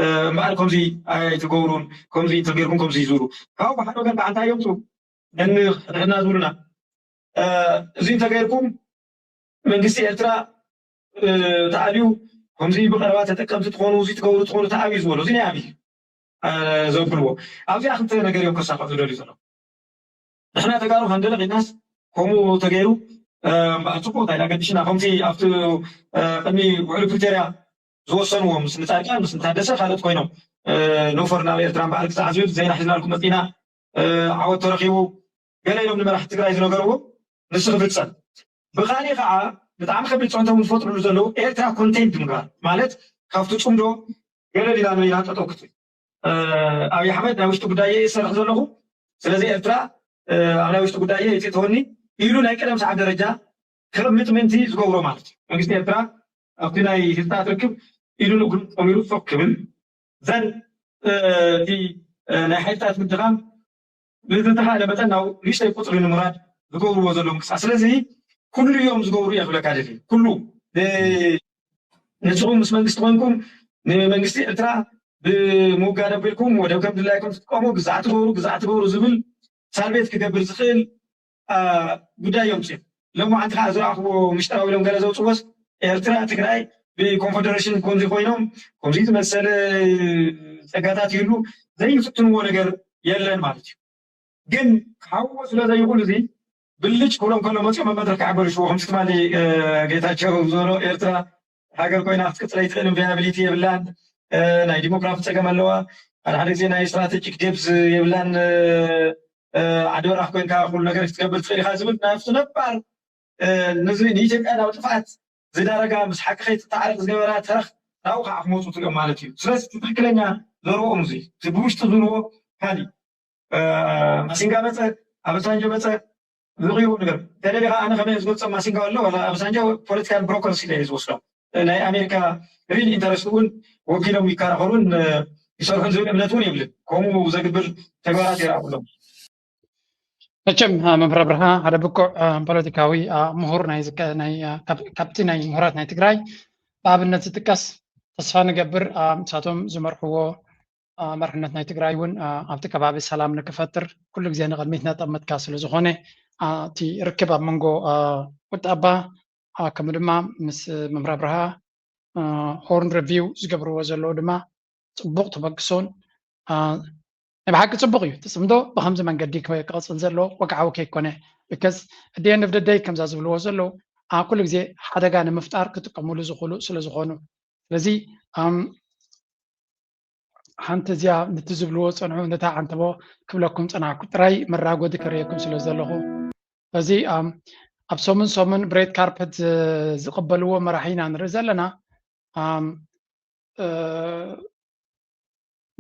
እምበኣር ከምዚ ኣይትገብሩን ከምዚ እንተገይርኩም ከምዚ ይዝብሉ ካብኡ ብሓደ ወገን ከዓ እንታይ የምፁ ንሕና ዝብሉና እዚ እንተገይርኩም መንግስቲ ኤርትራ ተኣልዩ ከምዚ ብቐረባ ተጠቀምቲ ትኾኑ እዚ ትገብሩ ትኾኑ ተኣብዩ ዝበሎ እዚ ናይ ኣብዪ ዘብልዎ ኣብዚኣ ክልተ ነገር እዮም ከሳኸፍ ዝደልዩ ዘሎ ንሕና ተጋሩ ከንደለ ኺድናስ ከምኡ ተገይሩ እምበኣር ፅቡቅ እንታይ ኣገዲሽና ከምቲ ኣብቲ ቅድሚ ውዕሊ ፕሪቶርያ ዝወሰንዎ ምስ ንፃድቃን ምስ ንታደሰ ካልኦት ኮይኖም ንፈር ናብ ኤርትራን በዓል ክሳዕ ዝብል ዜና ሒዝናልኩም መፂና ዓወት ተረኺቡ ገለ ኢሎም ንመራሕቲ ትግራይ ዝነገርዎ ንሱ ክፍፀም ብኻሊእ ከዓ ብጣዕሚ ከቢድ ፀንቶም ዝፈጥሩሉ ዘለዉ ኤርትራ ኮንቴንት ምግባር ማለት ካብቲ ፅምዶ ገለ ዲላ ነኢላ ጠጠው ክትብል ኣብዪ ኣሕመድ ናይ ውሽጢ ጉዳየ ይሰርሕ ዘለኹ ስለዚ ኤርትራ ኣብ ናይ ውሽጢ ጉዳየ ይፅተወኒ ኢሉ ናይ ቀደም ሰዓት ደረጃ ከም ምጥምንቲ ዝገብሮ ማለት እዩ መንግስቲ ኤርትራ ኣብቲ ናይ ህዝታት ርክብ ኢሉ ንእግሩ ጠሚሩ ፎቅ ክብል ዘን እቲ ናይ ሓይልታት ምድኻም ብዝተኻእለ መጠን ናብ ንእሽተይ ቁፅሪ ንምውራድ ዝገብርዎ ዘሎ ምንቅስቃስ ስለዚ ኩሉ እዮም ዝገብሩ እየ ክብለካ ደሊ ኩሉ ንስኹም ምስ መንግስቲ ኮይንኩም ንመንግስቲ ኤርትራ ብምውጋድ ኣቢልኩም ወደብ ከም ድላይኩም ትጥቀሙ ግዛዕ ትገብሩ ዝብል ሳልቤት ክገብር ዝኽእል ጉዳይ እዮም ፅም ሎሞ ሓንቲ ከዓ ዝረኣኽቦ ምሽጥራዊ ኢሎም ገለ ዘውፅዎስ ኤርትራ ትግራይ ብኮንፌደሬሽን ከምዚ ኮይኖም ከምዚ ዝመሰለ ፀጋታት ይህሉ ዘይፍትንዎ ነገር የለን ማለት እዩ ግን ካብዎ ስለ ዘይኽእሉ እዚ ብልጭ ክብሎም ከሎ መፅኦም ኣብ መድረክ ክዓበርሽዎ ከምዚ ትማሊ ጌታቸው ዝበሎ ኤርትራ ሃገር ኮይና ክትቅፅል ኣይትኽእልን ቪያቢሊቲ የብላን ናይ ዲሞክራሲ ፀገም ኣለዋ ሓደ ግዜ ናይ ስትራቴጂክ ዴፕስ የብላን ዓዲ በራኽ ኮይንካ ኩሉ ነገር ክትገብር ትኽእል ኢኻ ዝብል ናብቲ ነባር ንኢትዮጵያ ናብ ጥፍኣት ዝዳረጋ ምስ ሓቂ ከይትተዓረቕ ዝገበራ ተረኽ ናብኡ ከዓ ክመፁ ትሪኦም ማለት እዩ ስለዚ ትክክለኛ ዘርብኦም እዚ ብውሽጢ ዝብልዎ ካሊእ ማሲንጋ መፀ ኣበሳንጆ መፀ ዝቕይሩ ነገር ተደሊኻ ኣነ ከመይ ዝገልፆም ማሲንጋ ኣሎ ወላ ኣበሳንጆ ፖለቲካል ብሮከርስ ኢለ ዝወስዶም ናይ ኣሜሪካ ሪል ኢንተረስት እውን ወኪሎም ይከራኸሩን ይሰርሑን ዝብል እምነት እውን የብልን ከምኡ ዘግብር ተግባራት ይረኣኩሎም መቸም መምህር ኣብርሃ ሓደ ብኩዕ ፖለቲካዊ ምሁር ካብቲ ናይ ምሁራት ናይ ትግራይ ብኣብነት ዝጥቀስ ተስፋ ንገብር ንሳቶም ዝመርሕዎ መርሕነት ናይ ትግራይ እውን ኣብቲ ከባቢ ሰላም ንክፈጥር ኩሉ ግዜ ንቅድሚት ነጠመጥካ ስለ ዝኾነ እቲ ርክብ ኣብ መንጎ ቁጠባ ከምኡ ድማ ምስ መምህር ኣብርሃ ሆርን ሪቪው ዝገብርዎ ዘለዉ ድማ ፅቡቅ ተበግሶን ናይ ብሓቂ ፅቡቅ እዩ ትፅምዶ ብከምዚ መንገዲ ክቅፅል ዘሎ ወግዓዊ ከይኮነ ብከዝ እድን ንፍደደይ ከምዛ ዝብልዎ ዘለዉ ኩሉ ግዜ ሓደጋ ንምፍጣር ክጥቀምሉ ዝኽእሉ ስለ ዝኾኑ ስለዚ ሓንቲ እዚኣ ነቲ ዝብልዎ ፀንዑ ነታ ዓንተቦ ክብለኩም ፀናዕኩ ጥራይ መራጎዲ ክርየኩም ስለ ዘለኹ እዚ ኣብ ሰሙን ብሬድ ካርፐት ዝቕበልዎ መራሒና ንርኢ ዘለና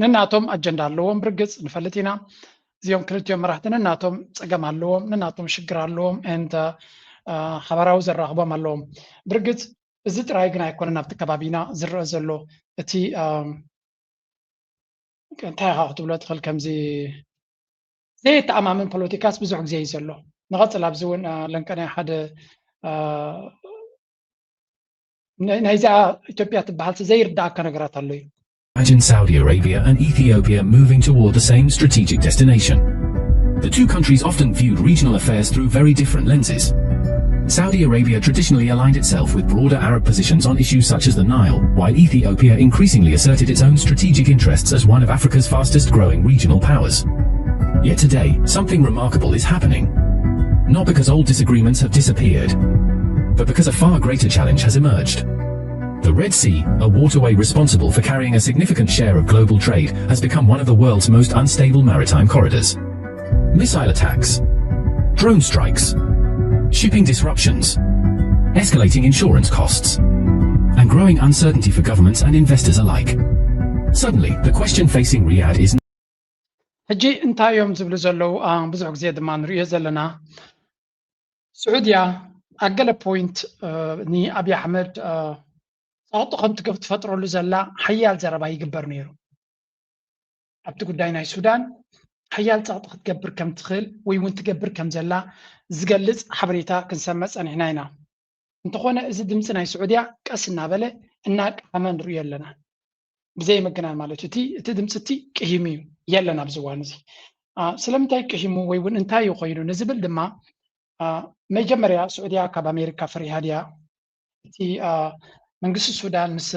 ነናቶም ኣጀንዳ ኣለዎም ብርግፅ ንፈልጥ ኢና እዚኦም ክልቲኦም መራሕትን እናቶም ፀገም ኣለዎም ንናቶም ሽግር ኣለዎም እንተ ሓበራዊ ዘራኽቦም ኣለዎም ብርግፅ እዚ ጥራይ ግን ኣይኮነን ኣብቲ ከባቢና ዝረአ ዘሎ እቲ እንታይ ኢኻ ክትብሎ ትኽእል ከምዚ ዘይተኣማምን ፖለቲካስ ብዙሕ ግዜ እዩ ዘሎ ንቐፅል ኣብዚ እውን ለንቀናይ ሓደ ናይዛ ኢትዮጵያ ትበሃል ዘይርዳእካ ነገራት ኣሎ እዩ Imagine Saudi Arabia and Ethiopia moving toward the same strategic destination. The two countries often viewed regional affairs through very different lenses. Saudi Arabia traditionally aligned itself with broader Arab positions on issues such as the Nile, while Ethiopia increasingly asserted its own strategic interests as one of Africa's fastest growing regional powers. Yet today, something remarkable is happening. Not because old disagreements have disappeared, but because a far greater challenge has emerged. The Red Sea, a waterway responsible for carrying a significant share of global trade, has become one of the world's most unstable maritime corridors. Missile attacks, drone strikes, shipping disruptions, escalating insurance costs, and growing uncertainty for governments and investors alike. Suddenly, the question facing Riyadh is ሕጂ እንታይ እዮም ዝብሉ ዘለው ብዙሕ ግዜ ድማ ንሪኦ ዘለና ስዑድያ ኣገለ ፖይንት ንኣብይ ኣሕመድ ፃውጡ ከም ትፈጥረሉ ዘላ ሓያል ዘረባ ይግበር ነይሩ ኣብቲ ጉዳይ ናይ ሱዳን ሓያል ፃውጡ ክትገብር ከም ትኽእል ወይ እውን ትገብር ከም ዘላ ዝገልፅ ሓበሬታ ክንሰምዕ ፀኒሕና ኢና እንተኾነ እዚ ድምፂ ናይ ስዑድያ ቀስ እናበለ እናቃመ ንሪኦ ኣለና ብዘይ ምግናን ማለት እቲ ድምፂ እቲ ቅሂሙ እዩ የለን ኣብዚ እዋን እዚ ስለምንታይ ቅሂሙ ወይ እውን እንታይ እዩ ኮይኑ ንዝብል ድማ መጀመርያ ስዑድያ ካብ ኣሜሪካ ፈሪሃ ድያ እቲ መንግስቲ ሱዳን ምስ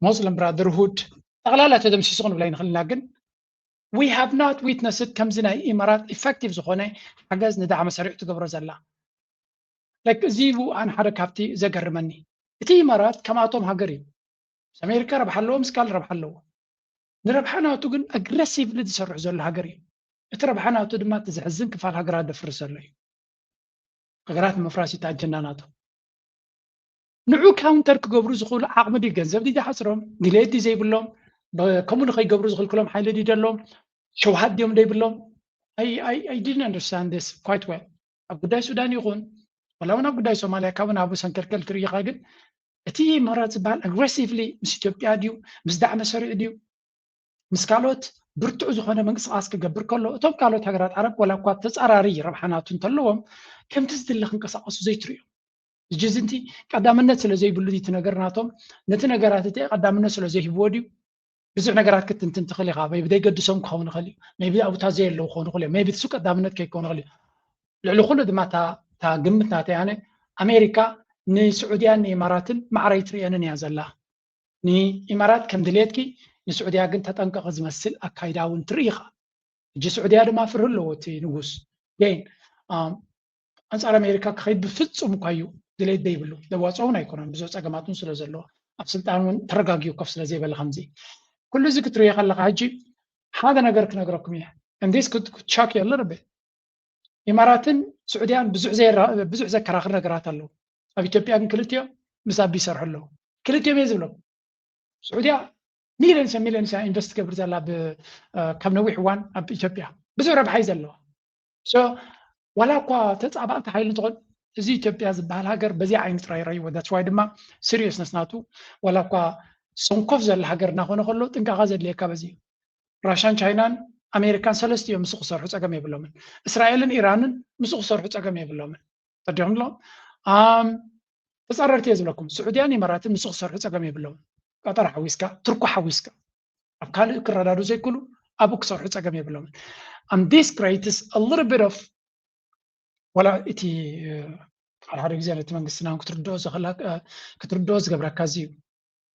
ሙስሊም ብራደርሁድ ጠቕላላ ተደምሲሱ ክንብላ ንኽእልና ግን we have not witnessed ከምዚ ናይ ኢማራት ኢፌክቲቭ ዝኾነ ሓገዝ ንዳዕመ ሰሪዑ ትገብሮ ዘላ እዚ ኣነ ሓደ ካብቲ ዘገርመኒ እቲ ኢማራት ከምኣቶም ሃገር እዩ ምስ ኣሜሪካ ረብሓ ኣለዎ ምስ ካልእ ረብሓ ኣለዎ ንረብሓናቱ ግን ኣግረሲቭሊ ዝሰርሑ ዘሎ ሃገር እዩ እቲ ረብሓናቱ ድማ እቲ ዝሕዝን ክፋል ሃገራት ደፍርስ ዘሎ እዩ ሃገራት ምፍራስ እቲ ኣጀንዳ ናቱ ንዑ ካውንተር ክገብሩ ዝኽእሉ ዓቕሚ ድዩ ገንዘብ ድዩ ዝሓስሮም ድሌት ድዩ ዘይብሎም ከምኡ ንኸይገብሩ ዝኽልክሎም ሓይሊ ድዩ ደሎም ሸውሃት ድዮም ደይብሎም I didn't understand this quite well ኣብ ጉዳይ ሱዳን ይኹን ወላ እውን ኣብ ጉዳይ ሶማልያ ካብን ኣብ ሰንከልከል ክርኢኻ ግን እቲ ኢማራት ዝበሃል ኣግሬሲቭሊ ምስ ኢትዮጵያ ድዩ ምስ ዳዕመ ሰሪዑ ድዩ ምስ ካልኦት ብርቱዕ ዝኾነ ምንቅስቓስ ክገብር ከሎ እቶም ካልኦት ሃገራት ዓረብ ወላ እኳ ተፃራሪ ረብሓናቱ እንተለዎም ከምቲ ዝድለ ክንቀሳቐሱ ዘይትርእዮም ጅዝንቲ ቀዳምነት ስለ ዘይብሉ እቲ ነገር ናቶም ነቲ ነገራት እቲ ቀዳምነት ስለ ዘይሂብዎ ድዩ ብዙሕ ነገራት ክትንትን ትኽእል ኢኻ ሜቢ ዘይገድሶም ክኸውን ይኽእል እዩ ሜቢ ኣብታ ዘየለው ክኸውን ይኽእል እዩ ሜቢ እሱ ቀዳምነት ከይኮን ይኽእል እዩ ልዕሊ ኩሉ ድማ እታ ግምት ናተይ ኣነ ኣሜሪካ ንስዑድያን ንኢማራትን ማዕረይ ትርአንን እያ ዘላ ንኢማራት ከም ድሌትኪ ንስዑድያ ግን ተጠንቀቕ ዝመስል ኣካይዳ እውን ትርኢ ኢኻ እጂ ስዑድያ ድማ ፍርህ ኣለዎ እቲ ንጉስ ግን ኣንጻር ኣሜሪካ ክኸይድ ብፍፁም እኳ እዩ ድሌት ዘይብሉ ዘዋፅኦ እውን ኣይኮነን ብዙሕ ፀገማትን ስለ ዘለዎ ኣብ ስልጣን እውን ተረጋጊኡ ኮፍ ስለ ዘይበለ ከምዚ ኩሉ እዚ ክትሪኦ ከለካ ሕጂ ሓደ ነገር ክነግረኩም እየ እንዴስ ክትሻክ የለርበ ኢማራትን ስዑድያን ብዙሕ ዘከራኽር ነገራት ኣለዉ ኣብ ኢትዮጵያ ግን ክልቲኦም ምስ ኣቢ ይሰርሑ ኣለዉ ክልቲኦም እየ ዝብሎም ስዑድያ ሚልዮንስ ኢንቨስት ገብር ዘላ ካብ ነዊሕ እዋን ኣብ ኢትዮጵያ ብዙሕ ረብሓ እዩ ዘለዋ ወላ እኳ ተፃባእቲ ሓይሊ እንትኾን እዚ ኢትዮጵያ ዝበሃል ሃገር በዚ ዓይነት ጥራይ ረእይዎ ዳትስ ዋይ ድማ ሲሪየስነስ ናቱ ወላ እኳ ሰንኮፍ ዘላ ሃገር እናኾነ ከሎ ጥንቃቐ ዘድልየካ በዚ እዩ ራሽያን ቻይናን ኣሜሪካን ሰለስቲኦም ምስ ክሰርሑ ፀገም የብሎምን እስራኤልን ኢራንን ምስ ክሰርሑ ፀገም የብሎምን ተዲምሎም ተፃረርቲ እየ ዝብለኩም ስዑድያን ኢማራትን ምስ ክሰርሑ ፀገም የብሎምን ቀጠር ሓዊስካ ትርኩ ሓዊስካ ኣብ ካልእ ክረዳዱ ዘይክእሉ ኣብኡ ክሰርሑ ፀገም የብሎምን and this creates a little bit of ወላ እቲ ሓደ ግዜ ነቲ መንግስትና ክትርድኦ ዝገብረካ እዚ እዩ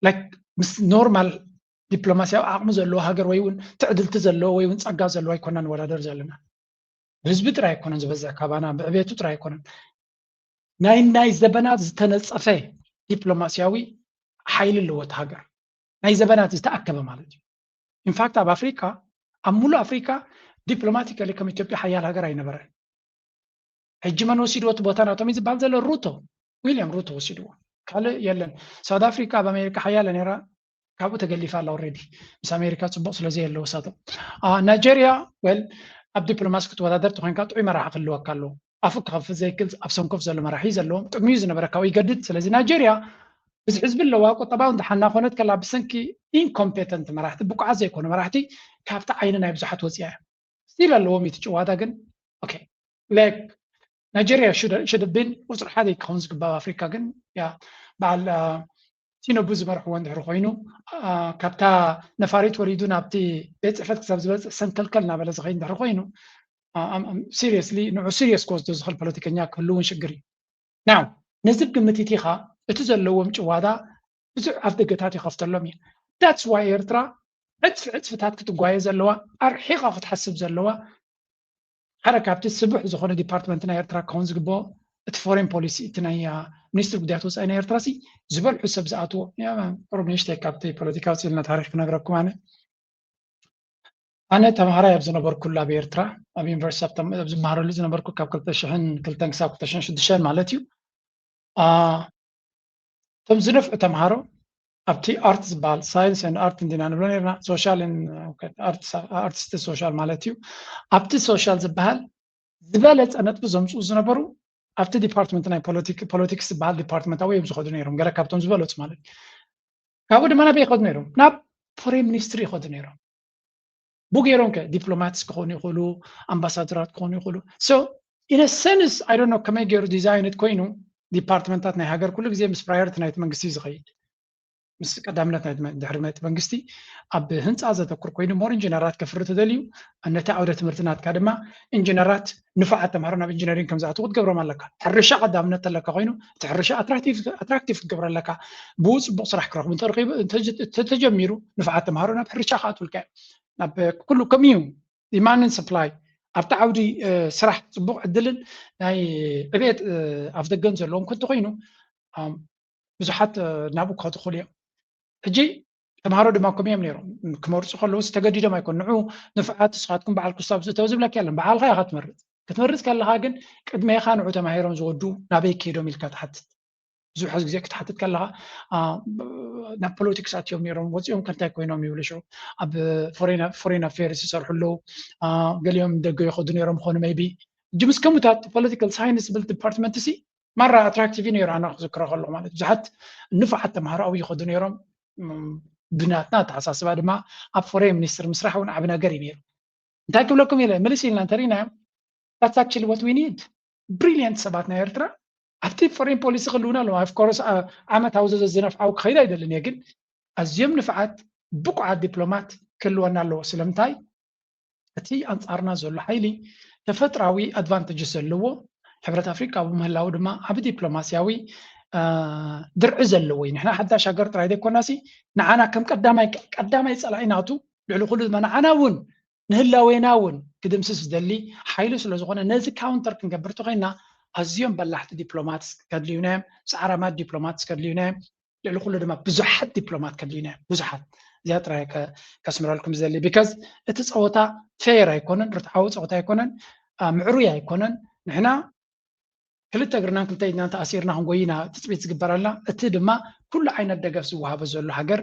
ላይክ ምስ ኖርማል ዲፕሎማስያዊ ዓቕሚ ዘለዎ ሃገር ወይ እውን ትዕድልቲ ዘለዎ ወይ እውን ፀጋ ዘለዎ ኣይኮና ንወዳደር ዘለና ብህዝቢ ጥራይ ኣይኮነን ዝበዝሕ ካባና ብዕቤቱ ጥራይ ኣይኮነን ናይ ዘበናት ዝተነፀፈ ዲፕሎማስያዊ ሓይሊ ኣለዎ እቲ ሃገር ናይ ዘበናት ዝተኣከበ ማለት እዩ ኢንፋክት ኣብ ኣፍሪካ ኣብ ሙሉእ ኣፍሪካ ዲፕሎማቲካሊ ከም ኢትዮጵያ ሓያል ሃገር ኣይነበረን ሕጂ መን ወሲድዎ እቲ ቦታ ናቶም እዩ ዝበሃል ዘሎ ሩቶ ዊልያም ሩቶ ወሲድዎ ካልእ የለን ሳውት ኣፍሪካ ኣብ ኣሜሪካ ሓያለ ነይራ ካብኡ ተገሊፋ ኣላ ኦልሬዲ ምስ ኣሜሪካ ፅቡቅ ስለዘየለ ወሳቶም ናይጀርያ ወል ኣብ ዲፕሎማሲ ክትወዳደር ተኮይንካ ጥዑይ መራሒ ክህልወካ ኣለዎ ኣፉ ክኸፍት ዘይክእል ኣብ ሰንኮፍ ዘሎ መራሒ ዘለዎም ጥቅሚዩ ዝነበረካ ይገድድ ስለዚ ናይጀርያ ብዙ ሕዝቢ ኣለዋ ቁጠባዊ እንድሓና ኮነት ከላ ብሰንኪ ኢንኮምፔተንት መራሕቲ ብቁዓት ዘይኮነ መራሕቲ ካብቲ ዓይኒ ናይ ብዙሓት ወፅያ እያ ስቲል ኣለዎም ይትጭዋዳ ግን ኦኬ ላይክ ናይጀርያ should have been ቁፅሪ ሓደ ክኸውን ዝግባእ ኣፍሪካ ግን ያ በዓል ቲኑቡ ዝመርሕዎ እንድሕር ኮይኑ ካብታ ነፋሪት ወሪዱ ናብቲ ቤት ፅሕፈት ክሳብ ዝበፅሕ ሰንከልከል እናበለ ዝኸይድ እንድሕር ኮይኑ ሲሪየስሊ ንዑ ሲሪየስ ክወስዶ ዝኽእል ፖለቲከኛ ክህሉ እውን ሽግር እዩ ናው ነዚ ግምት ኢኻ እቲ ዘለዎም ጭዋዳ ብዙሕ ኣፍ ደገታት ይኸፍተሎም እየ ዳትስ ዋይ ኤርትራ ዕፅፍታት ክትጓየ ዘለዋ ኣርሒኻ ክትሓስብ ዘለዋ ሓደ ካብቲ ስቡሕ ዝኾነ ዲፓርትመንት ናይ ኤርትራ ክኸውን ዝግብኦ እቲ ፎሬን ፖሊሲ እቲ ናይ ሚኒስትሪ ጉዳያት ወፃኢ ናይ ኤርትራ ዝበልሑ ሰብ ዝኣትዎ ፕሮብሌሽተይ ካብቲ ፖለቲካዊ ፅልና ታሪክ ክነግረኩም ኣነ ተምሃራይ ኣብ ዝነበርኩሉ ኣብ ኤርትራ ኣብ ዩኒቨርሲቲ ኣብ ዝመሃረሉ ዝነበርኩ ካብ 2002 ክሳብ 2006 ማለት እዩ እቶም ዝነፍዑ ተምሃሮ ኣብቲ ኣርት ዝበሃል ሳይንስ ን ኣርት እንዲና ንብሎ ነርና ሶሻል ኣርቲስት ሶሻል ማለት እዩ ኣብቲ ሶሻል ዝበሃል ዝበለፀ ነጥቢ ዘምፅኡ ዝነበሩ ኣብቲ ዲፓርትመንት ናይ ፖለቲክስ ዝበሃል ዲፓርትመንታዊ እዮም ዝኸዱ ነይሮም ገለ ካብቶም ዝበለፁ ማለት ካብኡ ድማ ናበይ ይኸዱ ነይሮም ናብ ፎሬን ሚኒስትሪ ይኸዱ ነይሮም ብገይሮም ከ ዲፕሎማትስ ክኾኑ ይኽእሉ ኣምባሳደራት ክኾኑ ይኽእሉ ሶ ኢን ሰንስ ኣይ ዶንት ኖ ከመይ ገይሩ ዲዛይነት ኮይኑ ዲፓርትመንታት ናይ ሃገር ኩሉ ግዜ ምስ ፕራዮሪቲ ናይቲ መንግስቲ ዝኸይድ ምስ ቀዳምነት ድሕሪ ናይቲ መንግስቲ ኣብ ህንፃ ዘተኩር ኮይኑ ሞር ኢንጂነራት ከፍሪ ተደልዩ ነቲ ዓውደ ትምህርቲ ናትካ ድማ ኢንጂነራት ንፋዓት ተምሃሮ ናብ ኢንጂነሪንግ ከም ዝኣትዉ ክትገብሮም ኣለካ ሕርሻ ቀዳምነት ተለካ ኮይኑ እቲ ሕርሻ ኣትራክቲቭ ክትገብረ ኣለካ ብኡ ፅቡቅ ስራሕ ክረኽቡ ተጀሚሩ ንፋዓት ተምሃሮ ናብ ሕርሻ ክኣትውልካ ናብ ኩሉ ከምኡ ዲማንድ ሰፕላይ ኣብቲ ዓውዲ ስራሕ ፅቡቅ ዕድልን ናይ ዕብየት ኣፍ ደገን ዘለዎም ክንቲ ኮይኑ ብዙሓት ናብኡ ክኸዱ ይኽእሉ እዮም ሕጂ ተምሃሮ ድማ ከምኡ እዮም ነይሮም ክመርፁ ከለዉ ተገዲዶም ኣይኮኑ ንዑ ንፍዓት ንስኻትኩም በዓል ክስታብ ዝተው ዝብለካ የለን በዓልካ ኢኻ ክትመርፅ ከለካ ግን ቅድሜኻ ንዑ ተማሂሮም ዝወዱ ናበይ ከይዶም ኢልካ ትሓትት ብዙሕ ግዜ ክትሓትት ከለካ ናብ ፖለቲክስ ኣትዮም ነይሮም ወፂኦም ከንታይ ኮይኖም ይብሉ ሽዑ ኣብ ፎሬን ኣፌርስ ይሰርሑ ኣለዉ ገሊኦም ደገ ይኸዱ ነይሮም ክኾኑ ሜይቢ እጂ ምስ ከምኡታት ፖለቲካል ሳይንስ ብል ዲፓርትመንት ሲ ማራ ኣትራክቲቭ ነይሩ ኣና ክዝክሮ ከለኹ ማለት ብዙሓት ንፋዓት ተምሃሮ ኣብኡ ይኸዱ ነይሮም ብናትና ተሓሳስባ ድማ ኣብ ፎሬን ሚኒስትር ምስራሕ እውን ዓብ ነገር እዩ ነይሩ እንታይ ክብለኩም ኢለ መልሲ ኢልና እንተሪእናዮ that's actually what we need brilliant ሰባት ናይ ኤርትራ ኣብቲ ፎሬን ፖሊሲ ክህልውና ኣለዎ ኣፍኮርስ ዓመታዊ ዝነፍዓው ክኸይድ ኣይደልን እየ ግን ኣዝዮም ንፍዓት ብቁዓት ዲፕሎማት ክህልወና ኣለዎ ስለምንታይ እቲ ኣንፃርና ዘሎ ሓይሊ ተፈጥራዊ ኣድቫንቴጅስ ዘለዎ ሕብረት ኣፍሪካ ብምህላው ድማ ኣብ ዲፕሎማስያዊ ድርዒ ዘለዎ እዩ ንሕና ሓዳሽ ሃገር ጥራይ ዘይኮናሲ ንዓና ከም ቀዳማይ ፀላኢ ናቱ ልዕሊ ኩሉ ድማ ንዓና እውን ንህላዌና እውን ክድምስስ ዝደሊ ሓይሉ ስለ ዝኾነ ነዚ ካውንተር ክንገብር ተኮይንና ኣዝዮም በላሕቲ ዲፕሎማትስ ከድልዩና እዮም ፃዕራማት ዲፕሎማትስ ከድልዩና እዮም ልዕሊ ኩሉ ድማ ብዙሓት ዲፕሎማት ከድልዩና እዮም ብዙሓት እዚኣ ጥራይ ከስምረልኩም ዝደሊ ቢካዝ እቲ ፀወታ ፌር ኣይኮነን ርትዓዊ ፀወታ ኣይኮነን ምዕሩይ ኣይኮነን ንሕና ክልተ እግርናን ክልተ ኢድናን ተኣሲርና ክንጎይና ትፅቢት ዝግበረልና እቲ ድማ ኩሉ ዓይነት ደገፍ ዝወሃበ ዘሎ ሃገር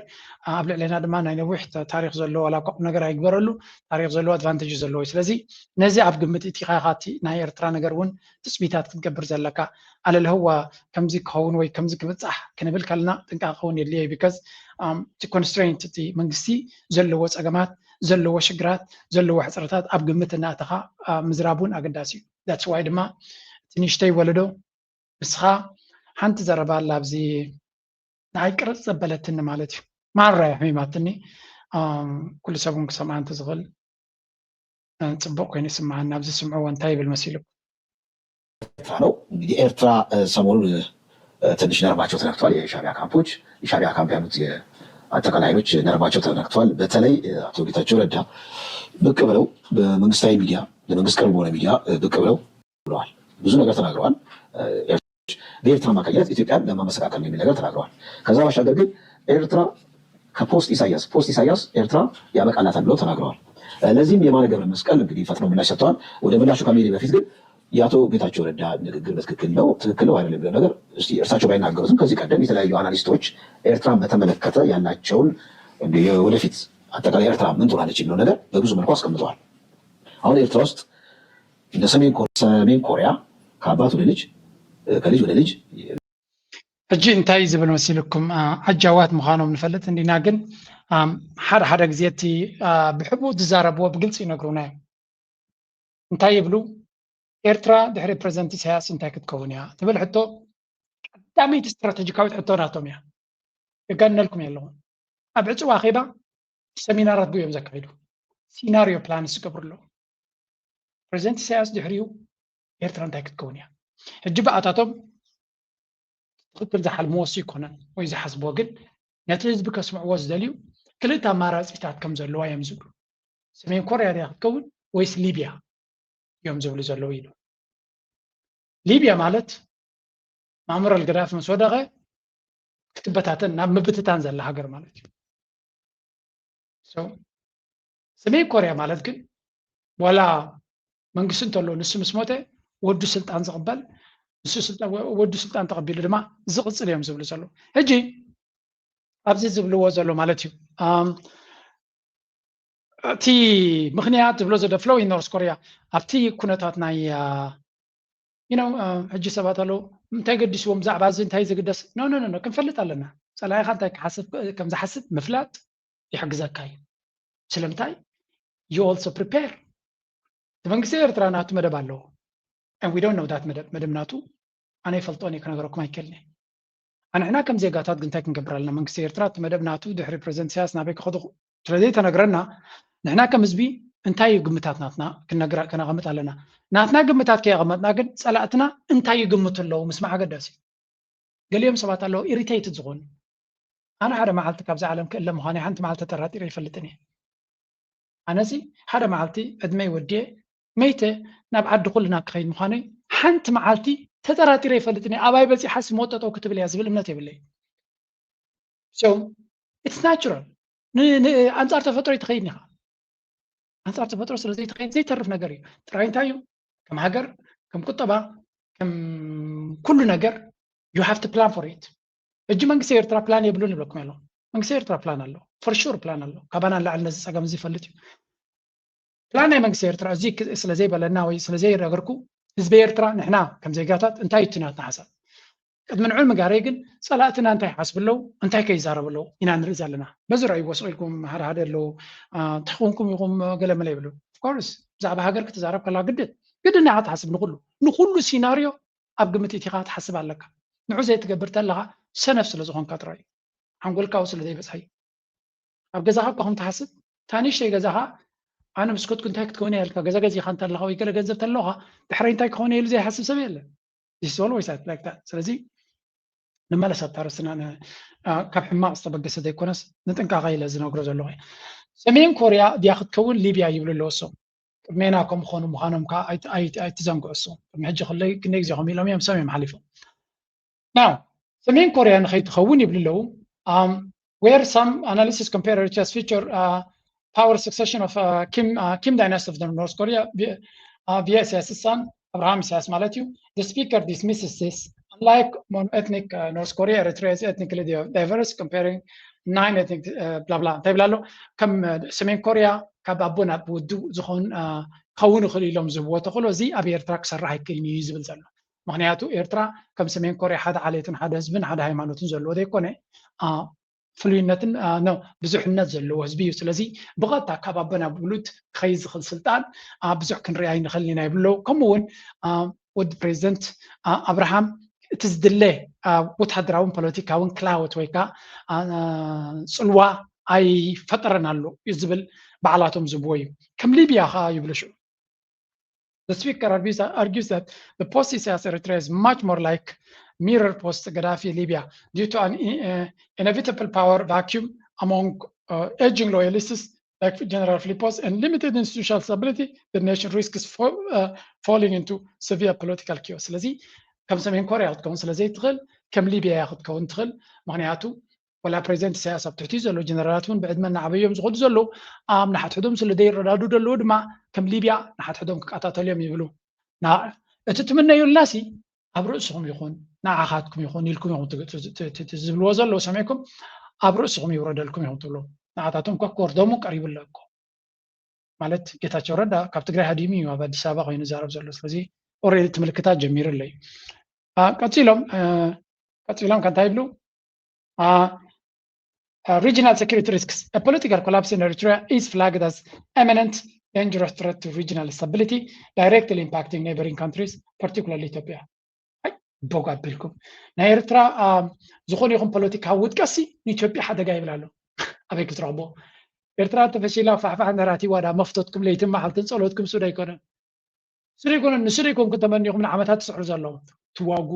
ኣብ ልዕልና ድማ ናይ ነዊሕ ታሪክ ዘለዎ ዋላ ቋዕ ነገር ኣይግበረሉ ታሪክ ዘለዎ ኣድቫንቴጅ ዘለዎ ስለዚ ነዚ ኣብ ግምት እቲ ኻኻቲ ናይ ኤርትራ ነገር እውን ትፅቢታት ክትገብር ዘለካ ኣለለህዋ ከምዚ ክኸውን ወይ ከምዚ ክብፃሕ ክንብል ከለና ጥንቃቐ ክኸውን የድልየ ቢካዝ እቲ ኮንስትሬንት እቲ መንግስቲ ዘለዎ ፀገማት ዘለዎ ሽግራት ዘለዎ ሕፅረታት ኣብ ግምት እናእተኻ ምዝራብ እውን ኣገዳሲ እዩ ዳትስ ዋይ ድማ ትንሽተይ ወለዶ ንስኻ ሓንቲ ዘረባ ኣላ ኣብዚ ንዓይ ቅርፅ ዘበለትኒ ማለት እዩ ማራይ ሕሚማትኒ ኩሉ ሰብ እውን ክሰምዓ እንተዝኽእል ፅቡቅ ኮይኑ ይስምዓና ኣብዚ ስምዕዎ እንታይ ይብል መሲሉ ኤርትራ ነው እንግዲህ ኤርትራ ሰሞኑን ትንሽ ነርባቸው ተነክቷል የሻዕቢያ ካምፖች የሻዕቢያ ካምፕ ያሉት አጠቃላይ ኃይሎች ነርባቸው ተነክቷል በተለይ አቶ ጌታቸው ረዳ ብቅ ብለው በመንግስታዊ ሚዲያ ለመንግስት ቅርብ በሆነ ሚዲያ ብቅ ብለው ብለዋል ብዙ ነገር ተናግረዋል በኤርትራ ማካየት ኢትዮጵያን ለማመሰቃቀል የሚል ነገር ተናግረዋል ከዛ ባሻገር ግን ኤርትራ ከፖስት ኢሳያስ ኤርትራ ያበቃላታል ብለው ተናግረዋል ለዚህም የማነ ገብረ መስቀል እንግዲህ ፈጥነው ምላሽ ሰጥተዋል ወደ ምላሹ ከመሄድ በፊት ግን የአቶ ጌታቸው ረዳ ንግግር በትክክል ነው አይደለም ብለው ነገር እስቲ እርሳቸው ባይናገሩትም ከዚህ ቀደም የተለያዩ አናሊስቶች ኤርትራን በተመለከተ ያላቸውን ወደፊት አጠቃላይ ኤርትራ ምን ትሆናለች የሚለው ነገር በብዙ መልኩ አስቀምጠዋል አሁን ኤርትራ ውስጥ እንደ ሰሜን ኮሪያ ከአባት ወደ ልጅ ከልጅ ወደ ልጅ እጂ እንታይ ዝብል መሲልኩም ዓጃዋት ምዃኖም ንፈልጥ እንዲና ግን ሓደ ግዜ እቲ ብሕቡእ ዝዛረብዎ ብግልፂ ይነግሩና እዮም እንታይ ይብሉ ኤርትራ ድሕሪ ፕሬዚደንት ኢሳያስ እንታይ ክትከውን እያ ትብል ሕቶ ቀዳመይቲ ስትራቴጂካዊት ሕቶ ናቶም እያ የጋነልኩም የለኹም ኣብ ዕፅዋ ኼባ ሰሚናራት ጉዮም ዘካይዱ ሲናሪዮ ፕላን ዝገብሩ ኣለዉ ፕሬዚደንት ኢሳያስ ድሕሪኡ ኤርትራ እንታይ ክትከውን እያ ሕጂ በኣታቶም ትክክል ዝሓልምዎስ ይኮነን ወይ ዝሓስብዎ ግን ነቲ ህዝቢ ከስምዕዎ ዝደልዩ ክልተ ኣማራፂታት ከም ዘለዋ እዮም ዝብሉ ሰሜን ኮርያ ድያ ክትከውን ወይስ ሊብያ እዮም ዝብሉ ዘለዉ ኢሉ ሊብያ ማለት ማዕሙር አልገዳፊ ምስ ወደቐ ክትበታተን ናብ ምብትታን ዘላ ሃገር ማለት እዩ ሰሜን ኮርያ ማለት ግን ዋላ መንግስቲ እንተሎ ንሱ ምስ ሞተ ወዱ ስልጣን ዝቕበል ወዱ ስልጣን ተቐቢሉ ድማ ዝቕፅል እዮም ዝብሉ ዘሎ ሕጂ ኣብዚ ዝብልዎ ዘሎ ማለት እዩ እቲ ምክንያት ዝብሎ ዘደፍለው ኖርዝ ኮርያ ኣብቲ ኩነታት ናይ ሕጂ ሰባት ኣለዉ እንታይ ገዲስዎም ብዛዕባ እዚ እንታይ ዝግደስ ኖ ክንፈልጥ ኣለና ፀላኢኻ እንታይ ከም ዝሓስብ ምፍላጥ ይሕግዘካ እዩ ስለምንታይ you also prepare መንግስቲ ኤርትራ ናቱ መደብ ኣለዎ and we don't know that መደብ ናቱ ኣነ ይፈልጦን ክነገረኩም ኣይከልኒ ኣንሕና ከም ዜጋታት ግን እንታይ ክንገብር ኣለና መንግስቲ ኤርትራ እቲ መደብ ናቱ ድሕሪ ፕሬዚደንት ኢሳያስ ናበይ ክኸዱ ስለዘይተነግረና ንሕና ከም ህዝቢ እንታይ ግምታት ናትና ከነቐምጥ ኣለና ናትና ግምታት ከየቐመጥና ግን ፀላእትና እንታይ ይግምቱ ኣለዉ ምስማዕ ኣገዳሲ ገሊኦም ሰባት ኣለዉ ኢሪቴትድ ዝኾኑ ኣነ ሓደ መዓልቲ ካብዚ ዓለም ክእለ ምዃነ ሓንቲ መዓልቲ ተጠራጢረ ይፈልጥን እየ ኣነሲ ሓደ መዓልቲ ዕድመይ ወድየ መይተ ናብ ዓዲ ኩልና ክኸይድ ምዃነ ሓንቲ መዓልቲ ተጠራጢረ ይፈልጥን እየ ኣባይ በፂሓስ መወጠጦ ክትብል እያ ዝብል እምነት የብለይ so it's natural ኣንጻር ተፈጥሮ ይትኸይድኒ ኢኻ አንጻር ተፈጥሮ ስለዚህ ዘይተርፍ ነገር እዩ ጥራይ እንታይ እዩ ከም ሃገር ከም ቁጠባ ከም ኩሉ ነገር you have to plan for it እጂ መንግስቲ ኤርትራ ፕላን የብሉን ይብለኩም ያለው መንግስቲ ኤርትራ ፕላን አለው for sure ፕላን አለው ካባና ላዕል ነዚ ፀገም እዚ ይፈልጥ እዩ ፕላን ናይ መንግስቲ ኤርትራ እዚ ስለዘይ በለና ወይ ስለዘይ ረገርኩ ህዝቢ ኤርትራ ንሕና ከም ዜጋታት እንታይ ትናትና ሓሳብ ቅድሚ ንዑ ምግባረይ ግን ፀላእትና እንታይ ሓስብለው እንታይ ከይዛረብለው ኢና ንርኢ ዘለና በዚ ራእይ ወስኢልኩም ሓደ ኣለዉ ትኹንኩም ይኹም ገለመለ ይብሉ ኦፍኮርስ ብዛዕባ ሃገር ክትዛረብ ከላ ግድን ኢኻ ትሓስብ ንኩሉ ሲናርዮ ኣብ ግምት ኢኻ ትሓስብ ኣለካ ንዑ ዘይትገብር ተለኻ ሰነፍ ስለ ዝኾንካ ጥራይ ሓንጎልካ ስለዘይበፅሐ ኣብ ገዛኻ ከም ትሓስብ ታንሽተይ ገዛኻ ኣነ ምስኮትኩ እንታይ ክትከውን እያ ኢልካ ገዛ ገዚኻ እንተለኻ ወይ ገለ ገንዘብ ተለኻ ድሕሪ እንታይ ክኸውን ኢሉ ዘይሓስብ ሰብ የለን this is always like that ስለዚ ንመለስ ኣታርስና ካብ ሕማቕ ዝተበገሰ ዘይኮነስ ንጥንቃቐ ኢለ ዝነግሮ ዘለኹ ሰሜን ኮርያ ድያ ክትከውን ሊብያ ይብሉ ኣለዎ እሶም ቅድሜና ከም ዝኾኑ ምዃኖም ከዓ ኣይትዘንግዑ እሶም ቅድሚ ሕጂ ክንደይ ግዜ ኢሎም እዮም ሰሚዮም ሓሊፎም ናው ሰሜን ኮርያ ንኸይትኸውን ይብሉ ኣለዉ where some analysis compare Eritrea's future power succession of Kim dynasty of the North Korea via Isaias' son Abraham Isaias ማለት እዩ the speaker dismisses this unlike ethnic North Korea Eritrea is ethnically diverse comparing 9 ethnic blah blah ተብላሎ ከም ሰሜን ኮርያ ካብ ኣቦና ብውዱ ዝኾን ከውን ይኽእል ኢሎም ዝብዎ ተኽእሎ እዚ ኣብ ኤርትራ ክሰርሕ ኣይክእልን እዩ ዝብል ዘሎ ምክንያቱ ኤርትራ ከም ሰሜን ኮርያ ሓደ ዓሌትን ሓደ ህዝብን ሓደ ሃይማኖትን ዘለዎ ዘይኮነ ፍሉይነትን ብዙሕነት ዘለዎ ህዝቢ እዩ ስለዚ ብቐጥታ ካብ ኣቦና ብውሉድ ክኸይድ ዝኽእል ስልጣን ብዙሕ ክንርኢ ኣይንኽእልን ኢና ይብሎ ከምኡውን ወዲ ፕሬዚደንት ኣብርሃም እቲ ዝድለ ወታደራውን ፖለቲካውን ክላወት ወይ ከዓ ፅልዋ ኣይፈጠረን ኣሎ እዩ ዝብል በዓላቶም ዝብዎ እዩ ከም ሊብያ ከዓ ይብሉ ሽዑ The speaker argues that the post-Isaias Eritrea is much more like mirror post-Gaddafi Libya due to an inevitable power vacuum among aging loyalists like General Philippos and limited institutional stability. The nation risks falling into severe political chaos. ስለዚህ ከም ሰሜን ኮርያ ክትከውን ስለዘይትኽእል ከም ሊብያ ክትከውን ትኽእል ምክንያቱ ወላ ፕሬዚደንት ኢሳያስ ኣብ ትሕቲኡ ዘሎ ጀነራላት እውን ብዕድመና ዓበዮም ዝኸዱ ዘለዉ ኣብ ናሓትሕዶም ስለዘይረዳዱ ዘለዉ ድማ ከም ሊብያ ናሓትሕዶም ክቃታተልዮም ይብሉ እቲ ትምነዩልናሲ ኣብ ርእስኹም ይኹን ንዓኻትኩም ይኹን ኢልኩም ይኹን ዝብልዎ ዘለዉ ሰሚዕኩም ኣብ ርእስኹም ይውረደልኩም ይኹን ትብሎ ንዓታቶም ከክወርዶሙ ቀሪቡለኩ ማለት ጌታቸው ረዳ ካብ ትግራይ ሃዲሚ እዩ ኣብ ኣዲስ ኣበባ ኮይኑ ዛረብ ዘሎ ስለዚ ኦልሬዲ ትምልክታት ጀሚሩ ኣለዩ ቀፂሎም ከንታይ ይብሉ regional security risks. A political collapse in Eritrea is flagged as imminent, dangerous threat to regional stability, directly impacting neighboring countries, particularly Ethiopia. Boga bilkum. Na Eritrea ዝኮነ ይኹን ፖለቲካዊ ውድቀሲ ንኢትዮጵያ ሓደጋ ይብላሉ ኣበይ ክትረኽቦ ኤርትራ ተፈሺላ ፋሕፋሕ ነራቲዋ ዳ መፍተትኩም ለይትን መዓልትን ጸሎትኩም ሱዳ ይኮነን ንሱዳ ይኮንኩም ተመኒኹም ንዓመታት ትስዕሩ ዘለዎም ትዋጉ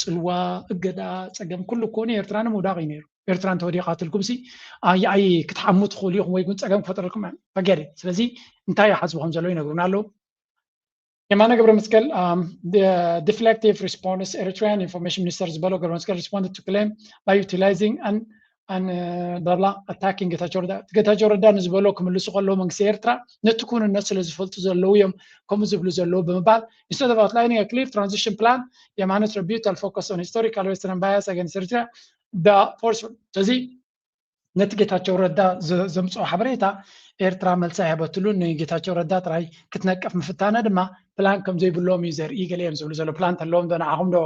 ጽልዋ እገዳ ጸገም ኩሉ ኮነ ኤርትራ ንምውዳቕ እዩ ነይሩ ኤርትራ እንተወዲቓትልኩም ሲ ኣይ ክትሓሙ ትኽእሉ ኢኹም ወይ ግን ጸገም ክፈጥረልኩም ፈገሪ ስለዚ እንታይ ይሓስብኩም ዘሎ ይነግሩና ኣለዉ የማነ ገብረ መስቀል deflective response Eritrean information minister ዝበሎ ገብረ መስቀል responded to claim by utilizing and attacking ጌታቸው ረዳ ንዝበሎ ክምልሱ ከለዉ መንግስቲ ኤርትራ ነቲ ኩንነት ስለ ዝፈልጡ ዘለዉ እዮም ከምኡ ዝብሉ ዘለዉ ብምባል instead of outlining a clear transition plan የማነ's rebuttal focus on historical western bias against Eritrea the force ስለዚ ነቲ ጌታቸው ረዳ ዘምፅኦ ሓበሬታ ኤርትራ መልሳ ይሃበትሉ ንጌታቸው ረዳ ጥራይ ክትነቀፍ ምፍታነ ድማ ፕላን ከም ዘይብሎም እዩ ዘርኢ ገለ እዮም ዝብሉ ዘሎ ፕላን ተለዎም ዶ ንዓኹም ዶ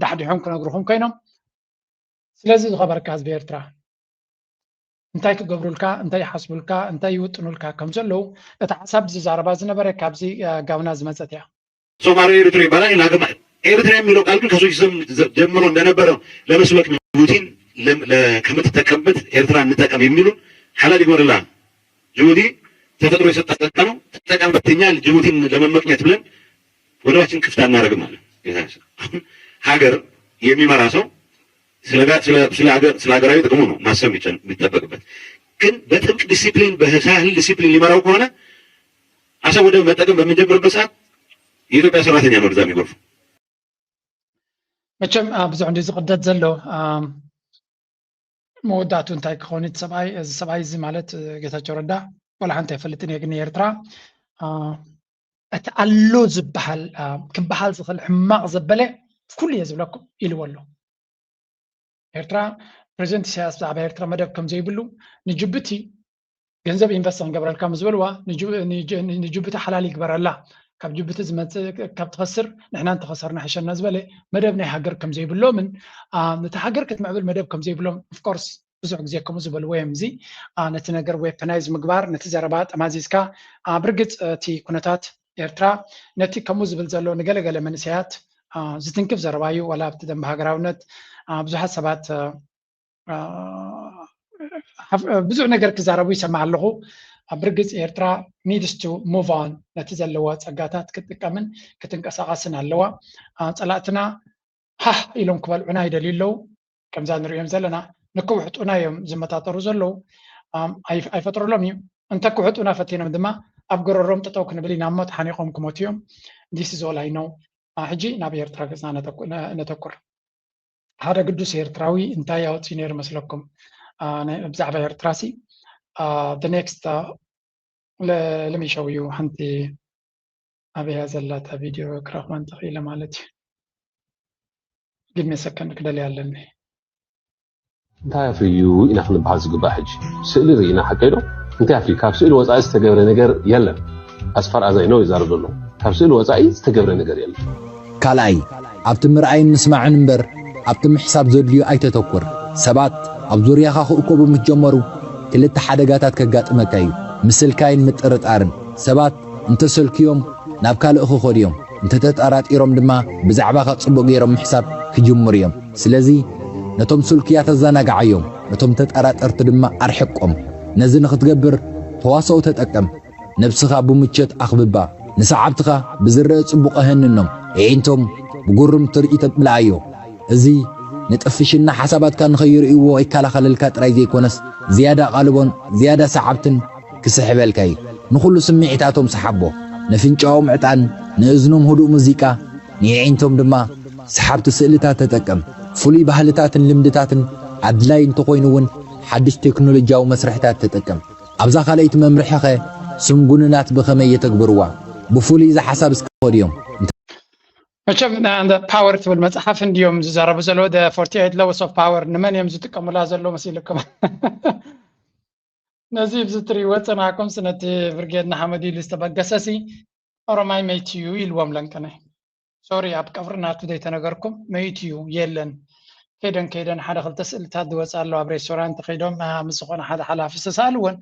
ዳሕዲሖም ክነግርኹም ኮይኖም ስለዚ ዝኸበርካ ህዝቢ ኤርትራ እንታይ ክገብሩልካ እንታይ ይሓስቡልካ እንታይ ይውጥኑልካ ከም ዘለዉ እቲ ሓሳብ ዝዛረባ ዝነበረ ካብዚ ጋብና ዝመፀት እያ ሶማሌ ኤርትራ ይባላል ኢናገማ ኤርትራ የሚለው ቃል ግን ከሶች ጀምሮ እንደነበረ ለመስበክ ጅቡቲን ከምትጠቀምበት ኤርትራ እንጠቀም የሚሉ ሐላል ይጎርላ ጅቡቲ ተፈጥሮ የሰጣት ነው ተጠቀምበትኛል ጅቡቲን ለመመቅኘት ብለን ወደዋችን ክፍት አናረግም ማለት ሀገር የሚመራ ሰው ስለ ሀገራዊ ጥቅሙ ነው ማሰብ የሚጠበቅበት ግን በጥብቅ ዲሲፕሊን በሳህል ዲሲፕሊን ሊመራው ከሆነ አሰብ ወደ መጠቀም በምንጀምርበት ሰዓት የኢትዮጵያ ሰራተኛ ነው ወደዛ የሚጎርፉ መቸም ብዙሕ እንዲ ዝቅደት ዘሎ መወዳቱ እንታይ ክኾን ሰብኣይ እዚ ማለት ጌታቸው ረዳ ወላ ሓንቲ ኣይፈልጥን እየ ግን ኤርትራ እቲ ኣሎ ዝበሃል ክበሃል ዝኽእል ሕማቕ ዘበለ ኩሉ እየ ዝብለኩም ኢልዎ ኣሎ ኤርትራ ፕሬዚደንት ኢሳያስ ብዛዕባ ኤርትራ መደብ ከም ዘይብሉ ንጅቡቲ ገንዘብ ኢንቨስት ክንገብረልካ ምዝበልዋ ንጅቡቲ ሓላል ይግበረላ ካብ ጅቡቲ ዝመፅእ ካብ ትኸስር ንሕና እንተኸሰርና ሕሸና ዝበለ መደብ ናይ ሃገር ከም ዘይብሎምን ነቲ ሃገር ክትምዕብል መደብ ከም ዘይብሎም ኦፍኮርስ ብዙሕ ግዜ ከምኡ ዝበልዎ እዮም እዚ ነቲ ነገር ዌፐናይዝ ምግባር ነቲ ዘረባ ጠማዚዝካ ብርግፅ እቲ ኩነታት ኤርትራ ነቲ ከምኡ ዝብል ዘሎ ንገለገለ መንእሰያት ዝትንክፍ ዘረባ እዩ ዋላ ኣብቲ ደንቢ ሃገራውነት ብዙሓት ሰባት ብዙሕ ነገር ክዛረቡ ይሰማዕ ኣለኹ ብርግፅ ኤርትራ needs to move on ነቲ ዘለዋ ፀጋታት ክትጥቀምን ክትንቀሳቐስን ኣለዋ ፀላእትና ሃ ኢሎም ክበልዑና ይደልዩ ኣለዉ ከምዛ ንሪኦም ዘለና ንክውሕጡና እዮም ዝመጣጠሩ ዘለዉ ኣይፈጥረሎም እዩ እንተክውሕጡና ፈቲኖም ድማ ኣብ ገረሮም ጠጠው ክንብል ኢና ሞት ሓኒቆም ክሞት እዮም this is all I know ሕጂ ናብ ኤርትራ ገፅና ነተኩር ሓደ ቅዱስ ኤርትራዊ እንታይ ያውፅኡ ነይሩ መስለኩም ብዛዕባ ኤርትራ ሲ the next let me show you ሓንቲ ኣበያ ዘላታ ቪድዮ ክረኽበን ተኽኢለ ማለት እዩ give me a second ክደልያ ኣለኒ እንታይ ኣፍልዩ ኢና ክንበሃል ዝግባእ ሕጂ ስእሊ ርኢና ሓቀይዶ እንታይ ኣፍልዩ ካብ ስእሊ ወፃኢ ዝተገብረ ነገር የለን ኣስፋር ኣዛይኖ ይዛረብ ዘሎ ካብ ስእሊ ወፃኢ ዝተገብረ ነገር የለን ካልኣይ ኣብቲ ምርኣይን ምስማዕን እምበር ኣብቲ ምሕሳብ ዘድልዩ ኣይተተኩር ሰባት ኣብ ዙርያኻ ክእከቡ ምትጀመሩ ክልተ ሓደጋታት ከጋጥመካ እዩ ምስልካይን ምጥርጣርን ሰባት እንተሰልክዮም ናብ ካልእ ክኸዱ እዮም እንተተጠራጢሮም ድማ ብዛዕባኻ ጽቡቕ ገይሮም ምሕሳብ ክጅምሩ እዮም ስለዚ ነቶም ስልክያት ተዘናግዓዮም ነቶም ተጠራጠርቲ ድማ ኣርሕቆም ነዚ ንኽትገብር ተዋስኦ ተጠቀም ነብስኻ ብምቸት ኣኽብባ ንሰዓብትኻ ብዝርአ ጽቡቕ ኣህንኖም ኤንቶም ብጉርም ትርኢት እብላዮ እዚ ንጥፍሽና ሓሳባትካ ንኸይርእይዎ ይከላኸለልካ ጥራይ ዘይኮነስ ዝያዳ ቓልቦን ዝያዳ ሰዓብትን ክስሕበልካ እዩ ንኹሉ ስምዒታቶም ሰሓቦ ነፍንጫኦም ዕጣን ንእዝኖም ህዱእ ሙዚቃ ንዒንቶም ድማ ሰሓብቲ ስእልታት ተጠቀም ፍሉይ ባህልታትን ልምድታትን ኣድላይ እንተኾይኑ እውን ሓድሽ ቴክኖሎጂያዊ መስርሕታት ተጠቀም ኣብዛ ካልአይቲ መምርሕኸ ስምጉንናት ብኸመይ የተግብርዋ ብፍሉይ ዝሓሳብ እስክኸዱ እዮም መቸም ፓወር ትብል መፅሓፍ እንዲዮም ዝዛረቡ ዘለዎ 48 laws of power ንመን እዮም ዝጥቀሙላ ዘሎ መሲልኩም نزيب زتري وطناكم سنة برقيدنا حمدي لستبقسسي أرماي ميتيو يلوم لنكنه سوري أب كفرنا تدي تنقركم ميتيو يلن كيدن حدا خلت تسأل تاد وسألوا عبر ريستورانت خيدهم مسخون حدا حلافة سألون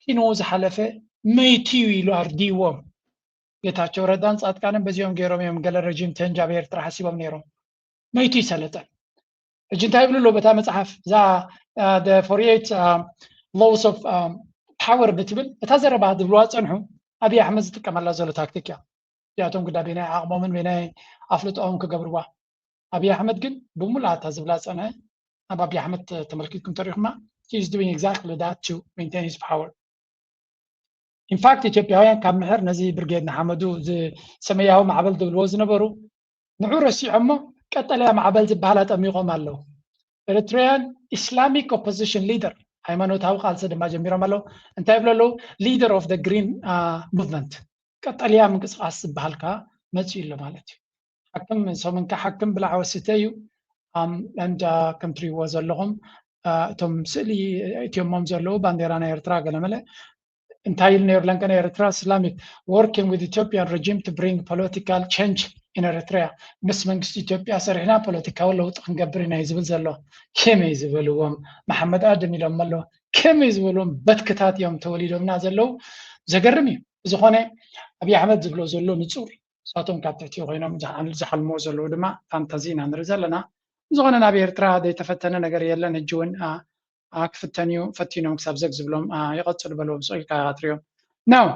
كينوز حلفة ميتيو يلو أرديوم يتاچو ردان ساعت كانن بزيوم غيروم يوم قال الرجيم تنجا بيرترا حسيبهم نيرو ميتي سلطن እጅን ታይብሉ ሎ በታ መጽሐፍ ዛ the 48 laws of power بتብል እታ ዘረባ ድብልዋ ጸንሑ አብይ አሕመድ ዝጥቀመላ ዘሎ ታክቲክ ያ ያቶም ግዳ ቤና አቅሞምን ቤና አፍልጦም ከገብርዋ አብይ አሕመድ ግን ብሙላታ ዝብላ ጸነ አብይ አሕመድ ተመልክትኩም ተሪኹማ he is doing exactly that to maintain his power. In fact ኢትዮጵያውያን ካብ ምሕር ነዚ ብርጌድ ንሓመዱ ሰመያዊ ማዕበል ድብልዎ ዝነበሩ ንዑ ረሲዖሞ ቀጠለያ ማዕበል ዝበሃል ጠሚቆም ኣለው ኤሪትሪያን ኢስላሚክ ኦፖዚሽን ሊደር ሃይማኖታዊ ቃልሲ ድማ ጀሚሮም ኣለው እንታይ ብለሉ ሊደር ኦፍ ደ ግሪን ሙቭመንት ቀጠለያ ምንቅስቃስ ዝበሃል ከዓ መፅኡ ኢሎ ማለት እዩ ሓክም ሰሙንካ ሓክም ብላዕዊ ስተዩ እንዳ ከም ትሪእዎ ዘለኹም እቶም ስእሊ እትዮሞም ዘለዉ ባንዴራ ናይ ኤርትራ ገለመለ እንታይ ኢሉ ነይሩ ለንከነ ኤርትራ ኢስላሚክ working with Ethiopian regime to bring political change in Eritrea ምስ መንግስቲ ኢትዮጵያ ሰሪሕና ፖለቲካዊ ለውጥ ክንገብር ኢና ዝብል ዘሎ ከመይ ዝበልዎም መሐመድ አደም ኢሎም ኣሎ ከመይ ዝበልዎም በትክታት እዮም ተወሊዶምና ዘለው ዘገርም እዩ ዝኾነ አብይ አሕመድ ዝብሎ ዘሎ ንጹር ሳቶም ካብ ትሕቲኡ ኮይኖም ዝሓልሞ ዘለዉ ድማ ፋንታዚ ኢና ንርኢ ዘለና ዝኾነ ናብ ኤርትራ ዘይተፈተነ ነገር የለን ሕጂ እውን ክፍተንዩ ፈቲኖም ክሳብ ዘግ ዝብሎም ይቐፅሉ በለዎም ስኢልካ ትሪኦም ናው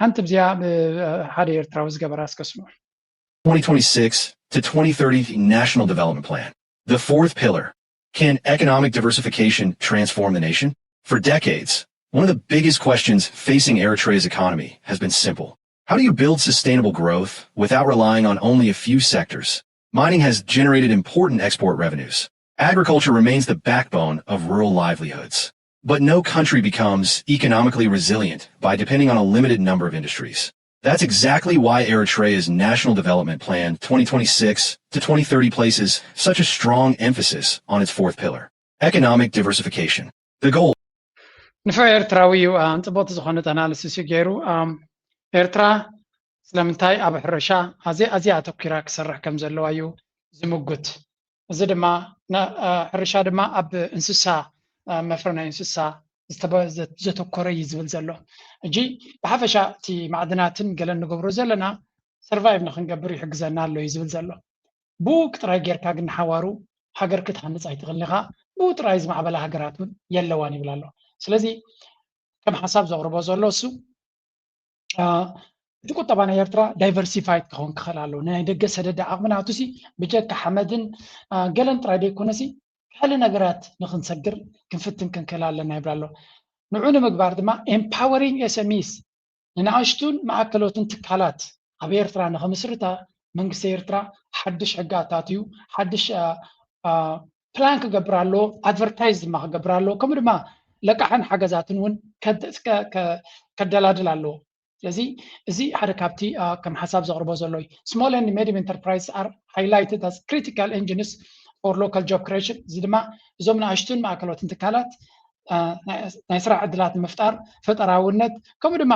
ሓንቲ ብዚያ ሓደ ኤርትራዊ ዝገበራ እስከስምዑ 2026 to 2030 National Development Plan. The fourth pillar. Can economic diversification transform the nation? For decades, one of the biggest questions facing Eritrea's economy has been simple. How do you build sustainable growth without relying on only a few sectors? Mining has generated important export revenues. Agriculture remains the backbone of rural livelihoods. But no country becomes economically resilient by depending on a limited number of industries. That's exactly why Eritrea's National Development Plan 2026 to 2030 places such a strong emphasis on its fourth pillar, economic diversification. The goal ንፈ ኤርትራዊ አንጽቦት ዝኾነ አናሊሲስ ገይሩ ኤርትራ ስለምንታይ ኣብ ሕርሻ ኣዝያ ኣተኪራ ክሰርሕ ከም ዘለዋ እዩ ዝምጉት እዚ ድማ ሕርሻ ድማ ኣብ እንስሳ መፍረ ናይ እንስሳ ዘተኮረ እዩ ዝብል ዘሎ እጂ ብሓፈሻ እቲ ማዕድናትን ገለ ንገብሮ ዘለና ሰርቫይቭ ንክንገብር ይሕግዘና ኣሎ እዩ ዝብል ዘሎ ብኡ ጥራይ ጌርካ ግን ሓዋሩ ሃገር ክትሃንፅ ኣይትኽእልን ኢኻ ብኡ ጥራይ ዝማዕበላ ሃገራት እውን የለዋን ይብል ኣሎ ስለዚ ከም ሓሳብ ዘቕርቦ ዘሎ እሱ እቲ ቁጠባ ናይ ኤርትራ ዳይቨርሲፋይድ ክኸውን ክኽእል ኣለዎ ናይ ደገ ሰደዳ ዓቕምናቱሲ ብጀካ ሓመድን ገለን ጥራይ ደይኮነሲ ካለ ነገራት ንክንሰግር ክንፍትን ክንክእል ኣለና ይብል ኣሎ ንዑ ንምግባር ድማ ኤምፓወሪንግ ኤስኤምኢስ ንኣሽቱን ማዕከሎትን ትካላት ኣብ ኤርትራ ንክምስርታ መንግስቲ ኤርትራ ሓድሽ ሕጊ ኣታትዩ ሓድሽ ፕላን ክገብር ኣለዎ ኣድቨርታይዝ ድማ ክገብር ኣለዎ ከምኡ ድማ ለቃሕን ሓገዛትን እውን ከደላድል ኣለዎ ስለዚ እዚ ሓደ ካብቲ ከም ሓሳብ ዘቕርቦ ዘሎ እዩ ስሞል ኤንድ ሚዲየም ኢንተርፕራይዝ አር ሃይላይትድ ኣስ ክሪቲካል ኤንጂንስ ፎር ሎካል ጆብ ክሬሽን እዚ ድማ እዞም ንኣሽቱን ማዕከሎትን ትካላት ናይ ስራሕ ዕድላት ንምፍጣር ፈጠራውነት ከምኡ ድማ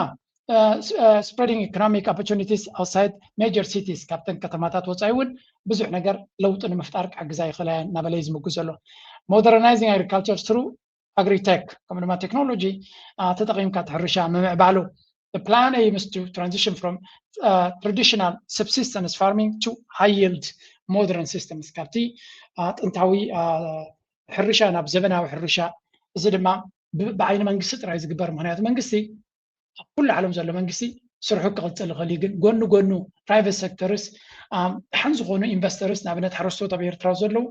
spreading economic opportunities outside major cities ካብተን ከተማታት ወፃኢ እውን ብዙሕ ነገር ለውጢ ንምፍጣር ክሕግዛ ይኽእላ እናበለ ዝምጉ ዘሎ modernizing agriculture through agri-tech ከምኡ ድማ ቴክኖሎጂ ተጠቒምካ ትሕርሻ ምምዕባሉ The plan aims to transition from traditional subsistence farming to high yield modern systems ካብቲ ጥንታዊ ሕርሻ ናብ ዘመናዊ ሕርሻ እዚ ድማ ብዓይኒ መንግስቲ ጥራይ ዝግበር ምክንያቱ መንግስቲ ኣብ ኩሉ ዓለም ዘሎ መንግስቲ ስርሑ ክቕፅል ይኽእል እዩ ግን ጎኑ ጎኑ ፕራይቬት ሴክተርስ ድሓን ዝኾኑ ኢንቨስተርስ ንኣብነት ሓረስቶት ኣብ ኤርትራ ዘለዉ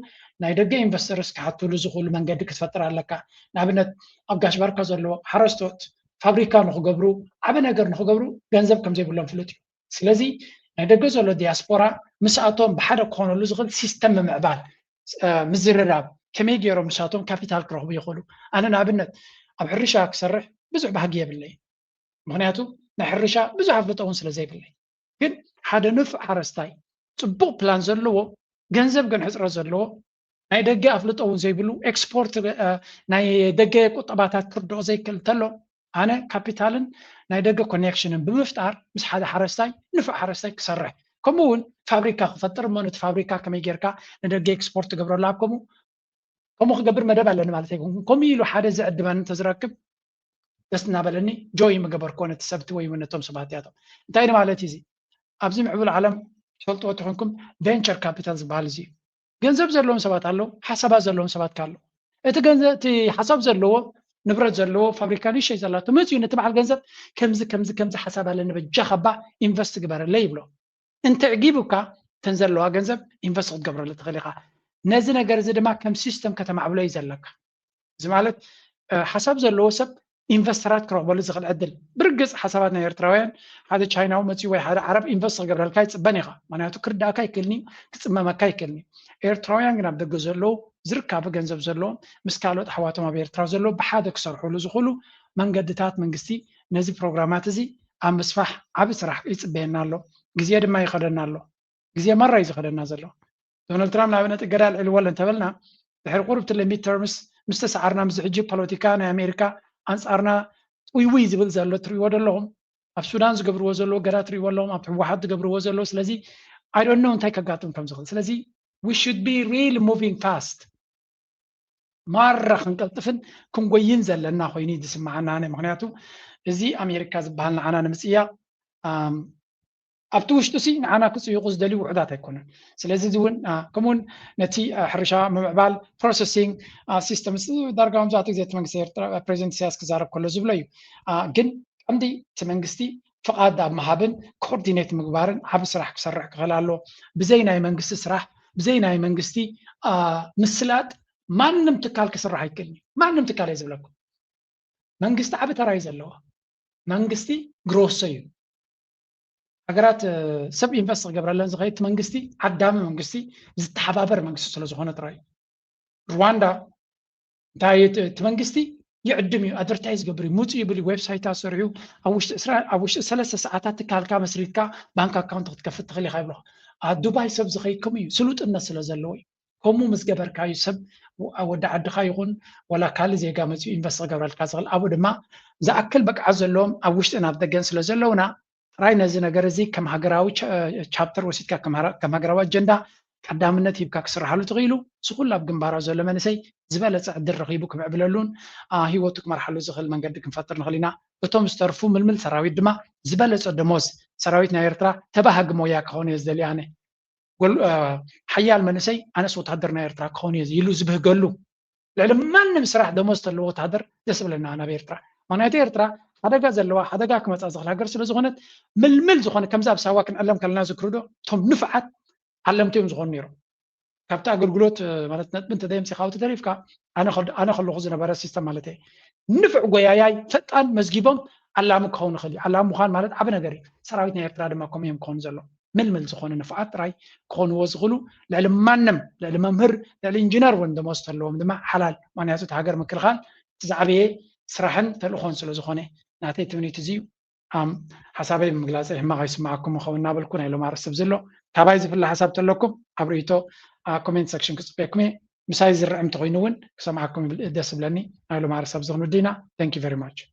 ናይ ደገ ኢንቨስተርስ ክሓትሉ ዝኽእሉ መንገዲ ክትፈጥር ኣለካ ንኣብነት ኣብ ጋሽ ባርካ ዘለዎ ሓረስቶት ፋብሪካ ንክገብሩ ዓበ ነገር ንክገብሩ ገንዘብ ከም ዘይብሎም ፍሉጥ እዩ ስለዚ ናይ ደገ ዘሎ ዲያስፖራ ምስኣቶም ብሓደ ክኾነሉ ዝኽእል ሲስተም ምምዕባል ምዝርራብ ከመይ ገይሮም ምስኣቶም ካፒታል ክረኽቡ ይኽእሉ ኣነ ንኣብነት ኣብ ሕርሻ ክሰርሕ ብዙሕ ባህጊ የብለይ ምክንያቱ ናይ ሕርሻ ብዙሕ ኣፍልጦ እውን ስለ ዘይብለይ ግን ሓደ ንፉዕ ሓረስታይ ፅቡቅ ፕላን ዘለዎ ገንዘብ ግን ሕፅረት ዘለዎ ናይ ደገ ኣፍልጦ እውን ዘይብሉ ኤክስፖርት ናይ ደገ ቁጠባታት ክርድኦ ዘይክእል እንተሎ أنا كابيتالن نايدقة كونيكشن بمفتار مش حدا حرستاي نفع حرستاي كسرح كمون فابريكا خفتر مونت فابريكا كم يجيركا ندقة إكسبورت قبر لاب كمو خقبر مدبع لنا مالتيكم كميلو حدا زعد ما نتزركب دسنا بلني جوي مقبر كونت السبت وي من توم سباتياتو انتاين مالتي زي أبزي معبول العالم شلطوا تحكم فينشر كابيتالز بالزي ገንዘብ ዘለዎም ሰባት አለው ሐሳባት ዘለዎም ሰባት ካለው እቲ ገንዘብ እቲ ሐሳብ ዘለዎ ንብረት ዘለዎ ፋብሪካ ንሸይ ዘላቶ መፅዩ ነቲ በዓል ገንዘብ ከምዚ ሐሳብ አለኒ በጃ ኸባ ኢንቨስት ግበረለ ይብሎ እንተ ዕጊቡካ ተን ዘለዋ ገንዘብ ኢንቨስት ክትገብረለ ትኽእል ኢኻ ነዚ ነገር እዚ ድማ ከም ሲስተም ከተማዕብሎ እዩ ዘለካ እዚ ማለት ሐሳብ ዘለዎ ሰብ ኢንቨስተራት ክረክበሉ ዝኽእል ዕድል ብርግፅ ሐሳባት ናይ ኤርትራውያን ሓደ ቻይናዊ መፅዩ ወይ ሓደ ዓረብ ኢንቨስት ክገብረልካ ይፅበን ኢኻ ምክንያቱ ክርዳእካ ይክእልኒ ክፅመመካ ይክእልኒ ኤርትራውያን ግን ኣብ ደገ ዘለዉ ዝርከቡ ገንዘብ ዘለዎም ምስ ካልኦት ኣሕዋቶም ኣብ ኤርትራ ዘለዉ ብሓደ ክሰርሕሉ ዝኽእሉ መንገድታት መንግስቲ ነዚ ፕሮግራማት እዚ ኣብ ምስፋሕ ዓብዪ ስራሕ ይፅበየና ኣሎ ግዜ ድማ ይኸደና ኣሎ ግዜ መራ እዩ ዝኸደና ዘሎ ዶናልድ ትራምፕ ንኣብነት እገዳ ልዕልዎሎ እንተበልና ድሕሪ ቁርብቲ ሚድ ተርምስ ምስ ተሰዓርና ምስ ሕጂ ፖለቲካ ናይ ኣሜሪካ ኣንጻርና ውይ ዝብል ዘሎ ትሪእዎ ዘለኹም ኣብ ሱዳን ዝገብርዎ ዘለዎ ገዳ ትሪእዎ ኣለኹም ኣብ ህወሓት ዝገብርዎ ዘሎ ስለዚ ኣይ ዶንት ኖ እንታይ ከጋጥም ከም ዝኽእል ስለዚ we should be really moving fast مرة خنقلطفن كنغوين زلنا خويني دسمعنا انا مخنياتو ازي امريكا زبالنا عنا نمصيا ابتوشتو سي عنا كص يقص دلي وعدات يكون سلازي زون كمون نتي حرشا مبعبال بروسيسينج سيستمز درغام زاتك زيت منغسير بريزنت سياس كزارب كله زبليو جن عندي تمنغستي فقاد مهابن كوردينيت مغبارن حب سراح كسرح كغلالو بزيناي منغست سراح بزيناي منغستي مسلات ማንም ትካል ክስራሕ አይከልኒ ማንም ትካል ይዝብለኩም መንግስቲ ዓብ ተራይ ዘለዋ መንግስቲ ግሮስ እዩ ሃገራት ሰብ ኢንቨስት ገብረለን ዝኸይት መንግስቲ ዓዳሚ መንግስቲ ዝተሓባበር መንግስቲ ስለ ዝኾነ ተራይ ሩዋንዳ ታይት መንግስቲ ይዕድም እዩ አድቨርታይዝ ገብሪ ሙጽ ይብል ዌብሳይት አሰርዩ አውሽ 3 ሰዓታት ትካልካ መስሪትካ ባንክ አካውንት ክትከፍት ትኽእል ኢኻ ይብሎ ዱባይ ሰብ ዝኸይኩም እዩ ስሉጥነት ስለ ዘለዎ كمو مزجبر كاي سب ود عد خايخون ولا كال زي قامت إنفست قبل الكازل أبو دما إذا أكل بق عزلهم أوشت أنا بدأ جنس لزلونا راينا زينا جرزي كم هجراوي chapter وسيت كم هجراوي جندا قدامنا تيب كسر حلو تغيلو سقول لاب جنبارا زلمة نسي زبالة عد الرغيبو كم عبللون هي وتك مرحلة زغل من قدك مفتر نخلينا بتوم استرفو ململ سراوي دما زبالة الدموز سراويتنا يرترا تبهج موياك هون يزدل يعني قل حيال منسي أنا سوت هدرنا إرترا كوني يلو زبه قالوا لأن ما نمسرح دموست اللي هو تهدر دسب لنا أنا بإرترا ما نأتي إرترا هذا جاز اللي هو هذا جاك ما تأزغل هجر سل زغنت مل زغنت كم زاب سواك نعلم كلنا ذكرده ثم نفعت علمتهم زغنيرو كابتا قلقلوت مالتنا بنت دايم سخاوت تعرف كا أنا خلو خزنا برا السيستم مالتي نفع جوياي فتان مزجيبهم علامك خون خلي علام مخان مالت عبنا جري سراويتنا إرترا دم كم يوم كون زلوا ململ زخون نفعات راي كون وزغلو لعلم مانم لعلم ممهر لعلم انجينير وند مستلوم دما حلال مانياتو تهاجر مكل خال تزعبيه سرحن تلخون سلو زخونه ناتي تمني تزيو حسابي مغلاسه ما غيسمعكم خونا بالكون هلو مارسب زلو تابايز في الحساب تلكم ابريتو كومنت سكشن كسبيكم مسايز الرعم تغينون سمعكم دس بلاني هلو مارسب زغنو دينا ثانك يو فيري ماتش